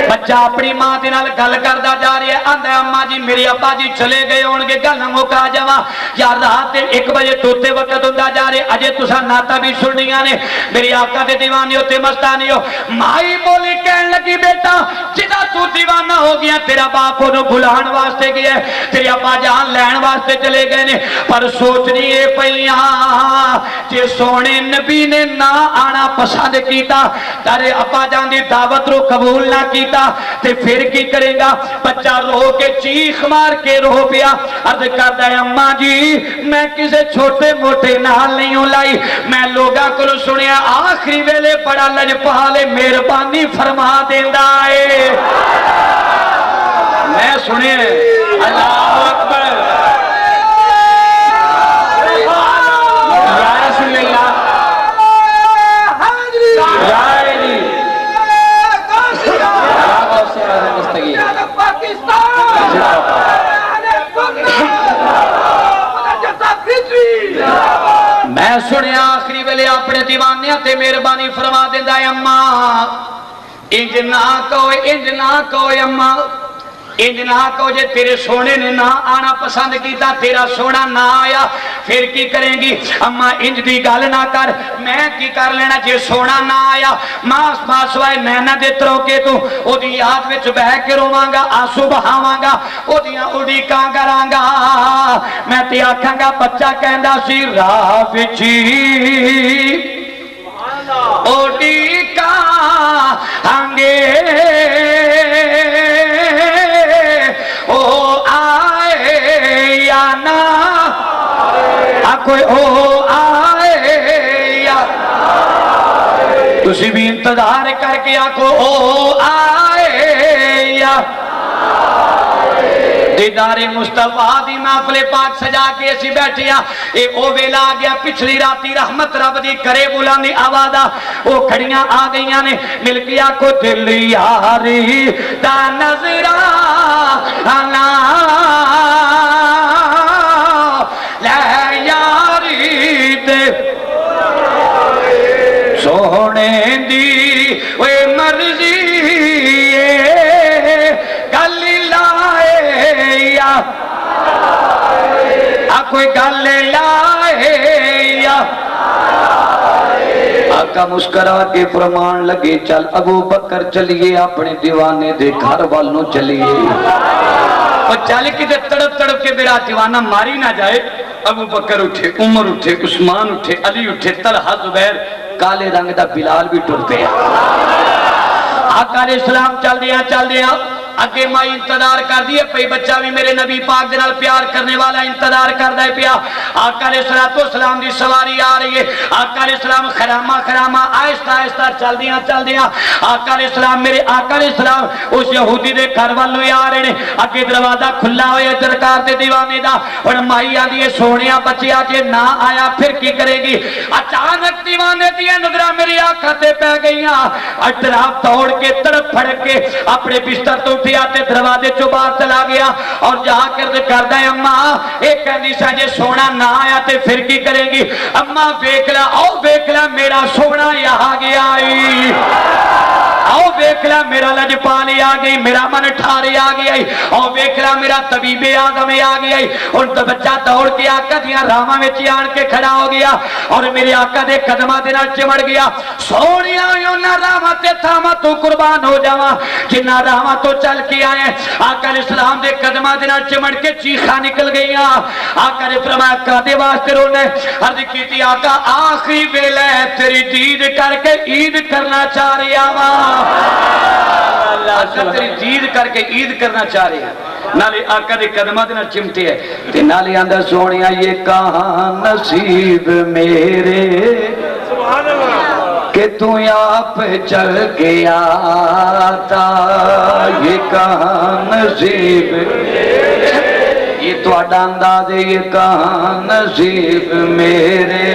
[SPEAKER 3] बच्चा अपनी मां दे नाल गल करदा जा रहा है आंदा अम्मा जी मेरे अब्बा जी चले गए होणगे गल मुका जावा यार रात दे 1 बजे तोते वक्त हुंदा जा रहा अजे तुसा नाता भी सुननियां ने मेरे आका दे दीवाने होते मस्तानी हो माई बोली कहन लगी बेटा जिदा तू दीवाना हो गया तेरा बाप ओनू बुलाण वास्ते गया तेरे अब्बा जान लैण वास्ते चले गए ने पर सोचनी ए पईयां जे सोने नबी ने ना आना पसंद कीता तेरे अब्बा जान दी दावत रो कबूल ना कीता ते फिर की करेगा बच्चा रो के चीख मार के रो पिया अर्ज करदा है अम्मा जी मैं किसे छोटे मोटे नाल नहीं लाई मैं लोगां कोलों सुनिया आखिरी वेले बड़ा लजपाल मेहरबानी फरमा देंदा है मैं सुने अल्लाहु अकबर या रसूल अल्लाह मैं सुनिया आखिरी वेले अपने दीवानिया ते मेहरबानी फरमा देंदा है अम्मा इंज ना कहो अम्मा इंज ना कहो जे तेरे सोने ने ना आना पसंद किया तेरा सोना ना आया फिर की करेंगी अम्मा इंज दी गल ना कर मैं की कर लेना जे सोना ना आया मास मासवाए नैना दे तरोके तू ओदी याद विच बह के रोवांगा आंसू बहावांगा ओदियां उड़ीकां करांगा मैं ते आखांगा बच्चा कहंदा सी राह विच उड़ीकां आंगे ओ आए या ना कोई ओ आए या तुसी भी इंतजार करके आखो ओ आए या दीदारे मुस्तफा दी महफिल पाक सजा के असी बैठे ये ओ वेला आ गया पिछली राती रहमत रब दी करे बुलंदी आवाज़ वो खड़ियां आ गईयां ने मिल के आखो दिल यारी दा नजरा आना ले यारी दे सोने दी वे मर्जी गल लाए या कोई गल लाए या आका मुस्करा के फरमान लगे चल अबू बकर चलिए अपने दीवाने दे घर वाल नू चलिए और चल के तड़प तड़प के मेरा दीवाना मारी ना जाए अबू बकर उठे उमर उठे उस्मान उठे अली उठे तलहा जुबैर काले रंग दा बिलाल भी टुर पिया आका ने सलाम चल दिया अगे माई इंतजार कर दी पई बच्चा भी मेरे नबी पाक दे नाल प्यार करने वाला इंतजार करदा पिया आका ने सलातो सलाम दी सवारी आ रही है आका ने सलाम खरामा खरामा आहिस्ता आहिस्ता चल दिया आका ने सलाम मेरे आका ने सलाम उस यहूदी दे घर वालों आ रहे ने अगे दरवाजा खुला होया सरकार दे दीवाने दा हुण माई आंदी है सोनिया बच्चिया जे ना आया फिर की करेगी अचानक दीवाने दी नजरां मेरी आंखां ते पै गईयां अतराफ दौड़ के तड़प फड़क के अपने बिस्तर तो दरवाजे चो बाहर चला गया और जाकर करदा है अम्मा एक कहंदी सा जे सोना ना आया ते फिर की करेगी अम्मा देख ला आओ देख ला मेरा सोना यहाँ गया आओ देख ला मेरा लजपाली आ गई मेरा मन ठारे आ गया आओ देख ला मेरा तबीबे आदम आ गया और तो बच्चा दौड़ के आका दिया रावां विच आन के खड़ा हो गया और मेरे आका दे कदमां दे नाल चिमड़ गया सोनिया उन्हां रावां ते थावां तू कुर्बान हो जावां जिन्हां रावां तो चल के आए आका ने सलाम दे कदमां दे नाल चिमड़ के चीखां निकल गईयां आका ने फरमाया कादे वास्ते रोने अर्ज कीती आका आखिरी वेले तेरी दीद करके ईद करना चाह रहा वां तेरी दीद करके ईद करना चाह रहे हैं नाले आका दे कदमां दे नाल चिमटे है ते नाले आंदा सोहणिया ये कहां नसीब मेरे कि तू आप चल गया था, ये कहां नसीब ये तो अंदाज है, ये कहां नसीब मेरे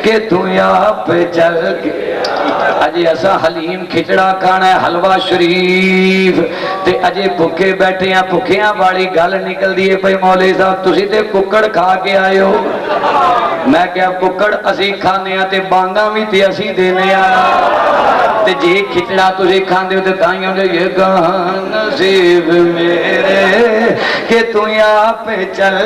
[SPEAKER 3] कि तू आप चल गया। अजे असा हलीम खिचड़ा खाना है, हलवा शरीफ ते अजे भुखे बैठे हैं, भुखियां वाली गल निकलदी है भाई मौलवी साहब तुसी ते कुकड़ खा के आए हो। मैं क्या कुकड़ असी खाने ते बांगा भी ते असी देने ते जे खिचड़ा तुसी खांदे हो ते ताइयों दे ये कहां नसीब मेरे कि तू आप चल।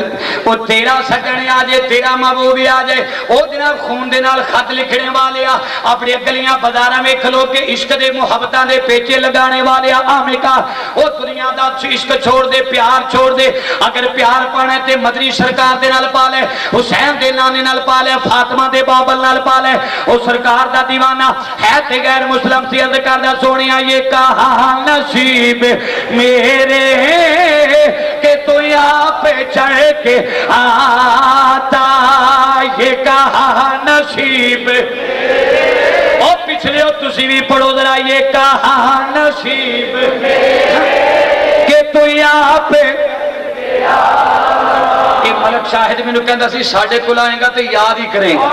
[SPEAKER 3] ओ तेरा सजन आ जाए, तेरा महबूब आ जाए, ओ दिना खून दे नाल खत लिखने वाले आ, अपनी गलियां बाजारां में खलो के इश्क दे मुहब्बतां दे पेचे लगाने वाले आ। आमे का ओ दुनिया दा इश्क छोड़ दे, प्यार छोड़ दे। अगर प्यार पाना ते मदनी सरकार दे नाल पा ले, हुसैन दे नाने नाल पा ले, फातिमा दे बाबल नाल पा ले। ओ सरकार दा दीवाना है ते गैर मुस्लिम से अर्ज करदा सोनिया ये कहां नसीब मेरे के तू आप चढ़ के आता, ये कहां नसीब। ओ पिछले हो तुसी भी पढ़ो जरा, ये कहां नसीब के तू आप मलक शाहिद मैनू कहंदा सी साडे कोल आएगा तो याद ही करेगा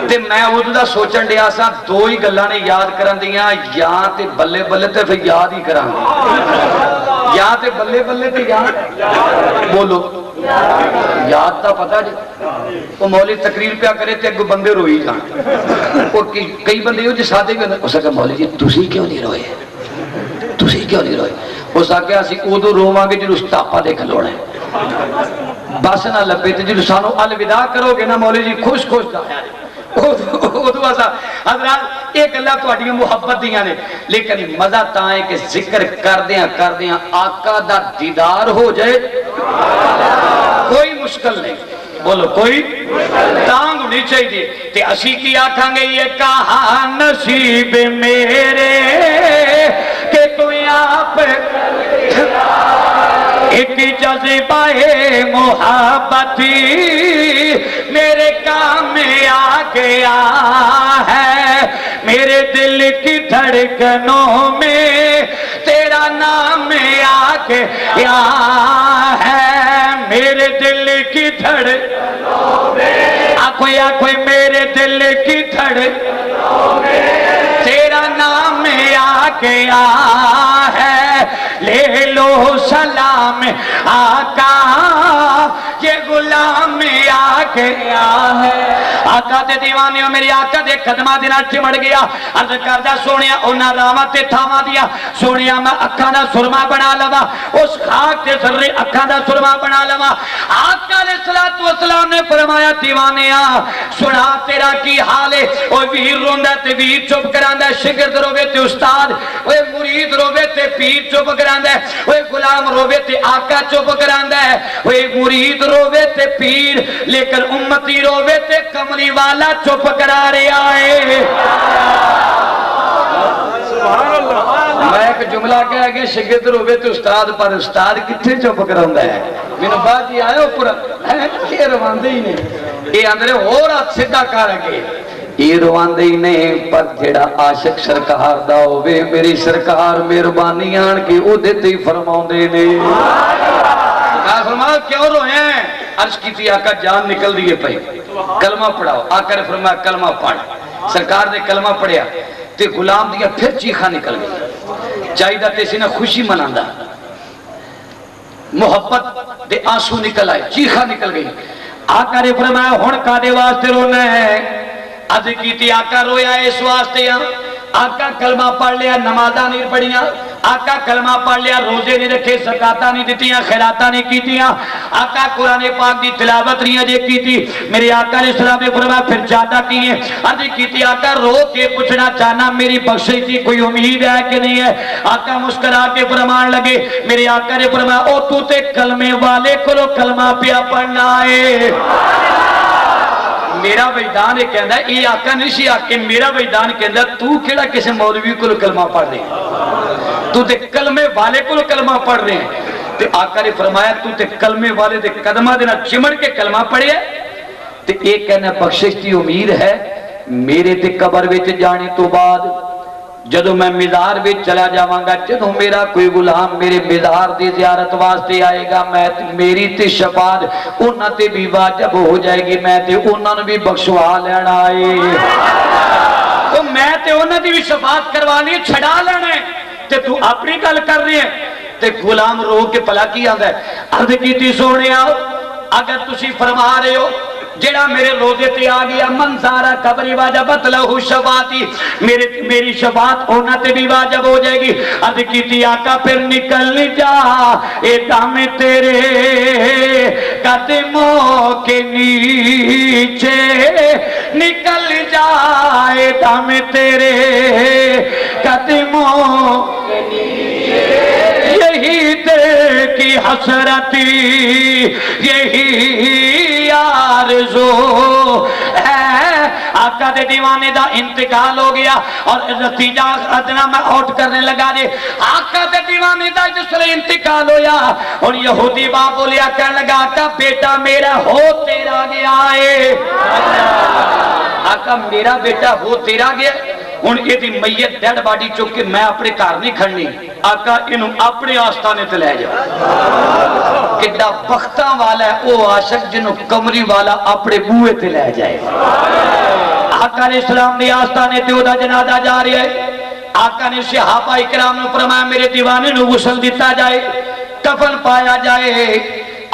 [SPEAKER 3] ते मैं उदों दा सोचण दिया सा दो ही गल्लां ने याद करन दियां, या ते बल्ले बल्ले ते फिर याद ही करांगे, या ते बल्ले बल्ले ते याद बोलो याद दा पता जी। वो मौली तकरीर पिया करे ते अगों बंदे रोई जाण। और कई बंदे हो सादे भी हो सके मौली जी तुसी क्यों नहीं रोए, तुसी क्यों नहीं रोए। उस आख्या असीं उदों रोवांगे जिहड़ू सटापा दे खलोना है, बस ना लभे ते जिहड़ू सानू अलविदा करोगे ना मौली जी खुश खुश जाया उदों असा हज़रात ये गल्लां तुहाडियां मुहब्बत दियां ने। लेकिन मजा तां है कि जिक्र करदियां करदियां आका दा दीदार हो जाए कोई मुश्किल नहीं। बोलो कोई टांग होनी चाहिए। ते असी की आखांगे ये कहां नसीब मेरे के तू आप एक जज़्बाए मोहब्बती मेरे काम में आ गया है, मेरे दिल की धड़कनों में तेरा नाम आ गया है, मेरे दिल की धड़कनों में आखो आखो मेरे दिल की धड़कनों में तेरा नाम आ गया है, ले लो सलाम आका ये गुलाम आ गया है। आका दे दीवाने मेरे आका दे कदमां दे नाल चिमड़ गया। अर्ज करदा सोनिया उन्हां रावां ते थावां दियां सोनिया मैं अखां दा सुरमा बना लवा, उस खाक ते जर्रे अखां दा सुरमा बना लवा। आका अलैहिस्सलातु वस्सलाम ने फरमाया दीवानिया सुना तेरा की हाल है। ओए वीर रोंदा ते वीर चुप करांदा, शिगिर्द रोवे ते उस्ताद, ओए मुरीद रोवे ते पीर चुप करांदा, ओए गुलाम रोवे ते आका चुप करांदा, ओए मुरीद रोवे ते पीर, लेकिन उम्मती रोवे ते कमली वाला चुप करा रहा है। मैं एक जुमला कह गया शिगिर्द रोवे ते उस्ताद, पर उस्ताद किथे चुप करांदा है। मैनू बाद ही आया ऊपर ये रवांदे ही ने, ये आंदे होर हाथ सीधा कर के ये रवांदे ही ने। पर जेड़ा आशिक सरकार दा होवे मेरी सरकार मेहरबानी आन के ओदे ते ही फरमाउंदे ने। फरमाया क्यों रोए? अर्ज की आका जान निकल दी है भाई कलमा पढ़ाओ। आका ने फरमाया कलमा पढ़। सरकार ने कलमा पढ़िया ते गुलाम दिया फिर चीखा निकल गई। चाहिदा ते सी ना खुशी मनांदा, मोहब्बत दे आंसू निकल आए, चीखा निकल गई। आका ने फरमाया हुण कादे वास्ते रोना है? अज की आका रोया इस वास्ते आका कलमा पढ़ लिया, नमाजा नहीं पढ़िया, आका कलमा पढ़ लिया, रोजे नहीं रखे, ज़काता नहीं दितियां, खैराता नहीं कीतियां, आका कुरान पाक की तिलावत नहीं अजे की। मेरे आका ने सलाम ने फरमाया फिर ज्यादा की है? अर्ज की आका रो के पूछना चाहना मेरी बख्शिश की कोई उम्मीद है कि नहीं है? आका मुस्कुरा के फरमान लगे। मेरे आका ने फरमाया ओ तू ते कलमे वाले को कलमा पिया पढ़ना है। मेरा वजदान कहता ये आका नहीं सी आके, मेरा वजदान कहता तू केड़ा किसी मौलवी को कलमा पढ़ रहे, तू ते कलमे वाले को कलमा पढ़ रहे हैं। ते आका ने फरमाया तू ते कलमे वाले दे कदमां दे नाल चिमड़ के कलमा पढ़िया ते एक कहना बख्शिश की उम्मीद है मेरे ते कबर विच जाने तो बाद जदों मैं मिज़ार विच चला जावांगा जदों मेरा कोई गुलाम मेरे मिज़ार दी ज़ियारत वास्ते आएगा मैं मेरी ते शफाअत उन्हां ते भी वाजिब हो जाएगी मैं ते उन्हां नूं भी बख्शवा लेना है तो मैं ते उन्हां दी भी शफाअत करवानी छड़ा लेना है ते तू अपनी गल कर रही है ते गुलाम रो के भला की आंदा है अर्ज कीती सोहणिया अगर तुसी फरमा रहे हो जेड़ा मेरे रोजे ते आ गया मंसारा कबरी वाजबत लहू शफाती मेरी शफात होना ते भी वाजिब हो जाएगी अर्ज कीती आका फिर निकल जा ए दम तेरे कदमों के नीचे निकल जाए दम तेरे कदमों के नीचे यही दिल की हसरती यही आरज़ू है आका दे दीवाने दा इंतकाल हो गया और नतीजा अदना मैं आउट करने लगा जे आका दे दीवाने दा जिसले इंतकाल होया और यहूदी बाप बोलिया कहने लगा आका बेटा मेरा हो तेरा गया है आका मेरा बेटा हो तेरा गया हुण इहदी मैयत डेड बॉडी चुक के मैं अपने घर नहीं खड़नी आका इनू अपने आस्थाने ते लै जा किड्डा बख्तां वाला है वो आशिक जिन्हों कमरी वाला अपने बूहे ते लै जाए आका ने इस्लाम दी आस्थाने ते ओदा जनाजा जा रहा है आका ने सहाबा इकराम नूं फरमाया मेरे दीवाने नूं गुस्ल दिता जाए कफन पाया जाए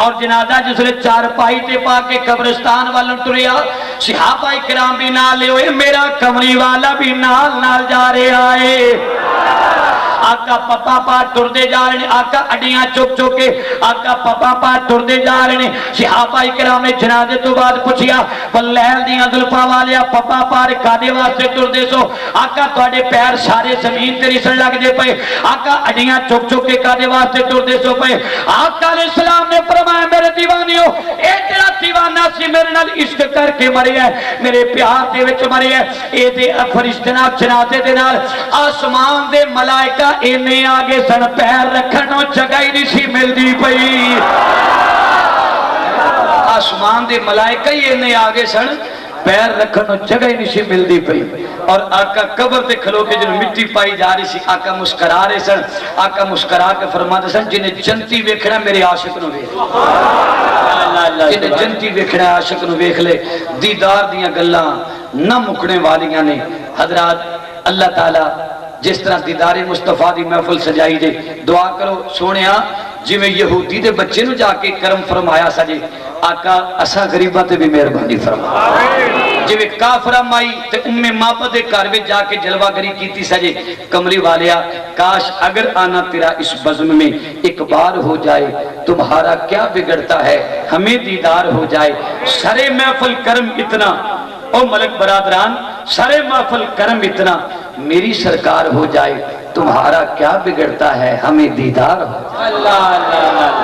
[SPEAKER 3] और जनाजा जिसले चारपाई ते पा के कब्रिस्तान वालों तुरिया सहाबा इकराम भी नाल होए मेरा कमरी वाला भी नाल नाल जा रहा है आका पप्पा पाठ टुरदे जा रहे आका अड्डियां चुक चुक के आका पप्पा पाठ टुरदे जा रहे सहाबा इकराम ने जनाजे तो बाद पूछिया बलैल दियां जुल्फां वालिया पप्पा पार कादे वास्ते टुरदे सो आका तुहाडे पैर सारे जमीन ते रिसण लगदे पए आका अड्डियां चुक चुक के कादे वास्ते टुरदे सो पए आका अलैहिस्सलाम ने फरमाया मेरे दीवानियो ए जेड़ा दीवाना सी मेरे नाल इश्क करके मरिया मेरे प्यार दे विच मरिया ए दे फरिश्ते नाल जनाजे दे नाल आसमान दे मलाइका इन्ने आगे सन पैर रखने जगह ही नहीं सी मिलती पई आसमान दे मलाइका ही इन्ने आगे सन पैर रखने जगह ही नहीं सी मिलती पई और आका कबर ते खलो के जो मिट्टी पाई जा रही सी आका मुस्करा रहे सन आका मुस्करा के फरमाते सन जिन्हें जनती वेखना मेरे आशिक नूं वेख जिन्हें जनती वेखना आशिक नूं वेख ले दीदार दियां गल्लां ना मुकने वालियां ने हजरात अल्लाह ताला जिस तरह दीदारे मुस्तफा दी महफिल सजाई दे दुआ करो सोनिया जिवें यहूदी दे बच्चे नूं जाके करम फरमाया सजे आका असा गरीबां ते भी मेहरबानी फरमा जिवें काफरा माई ते उम्मे मापा दे घर विच जाके जलवागरी कीती सजे कमली वालिया काश अगर आना तेरा इस बज़्म में एक बार हो जाए तुम्हारा क्या बिगड़ता है हमें दीदार हो जाए सरे महफिल करम इतना ओ मलक बरादरान सरे महफिल करम इतना मेरी सरकार हो जाए तुम्हारा क्या बिगड़ता है हमें दीदार हो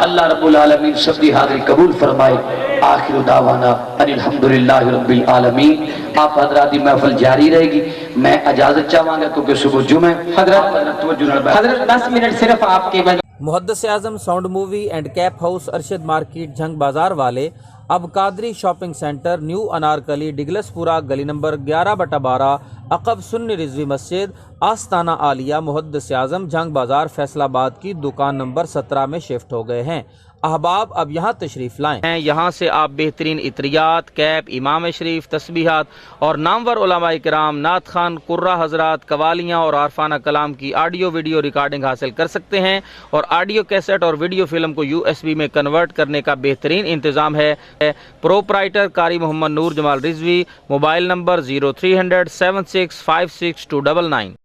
[SPEAKER 3] अल्लाह रब्बुल आलमीन सबकी हाजिरी कबूल फरमाए आखिर दावाना अल्हम्दुलिल्लाहि रब्बिल आलमीन आप हजरात की महफिल जारी रहेगी मैं इजाजत चाहूंगा क्योंकि सुबह जुमे
[SPEAKER 2] हजरत 10 मिनट सिर्फ आपके
[SPEAKER 4] Muhaddis Azam sound movie and cap house Arshad market Jhang Bazaar वाले अब Qadri shopping centre new Anarkali Douglaspura गली नंबर 11/12 अकब सुन्नी रिजवी मस्जिद आस्ताना आलिया मुहद्दिस आज़म झंग बाजार फैसलाबाद की दुकान नंबर 17 में शिफ्ट हो गए हैं। अहबाब अब यहाँ तशरीफ़ लाएँ हैं। यहाँ से आप बेहतरीन इत्रियात कैप इमाम शरीफ तस्बीहात और नामवर उलमाए किराम नात खान कुर्रा हजरात कवालियाँ और आरफाना कलाम की ऑडियो वीडियो रिकॉर्डिंग हासिल कर सकते हैं और ऑडियो कैसेट और वीडियो फिल्म को USB में कन्वर्ट करने का बेहतरीन इंतज़ाम है। प्रोपराइटर कारी मोहम्मद नूर जमाल रिजवी मोबाइल नंबर 0300 7656 299।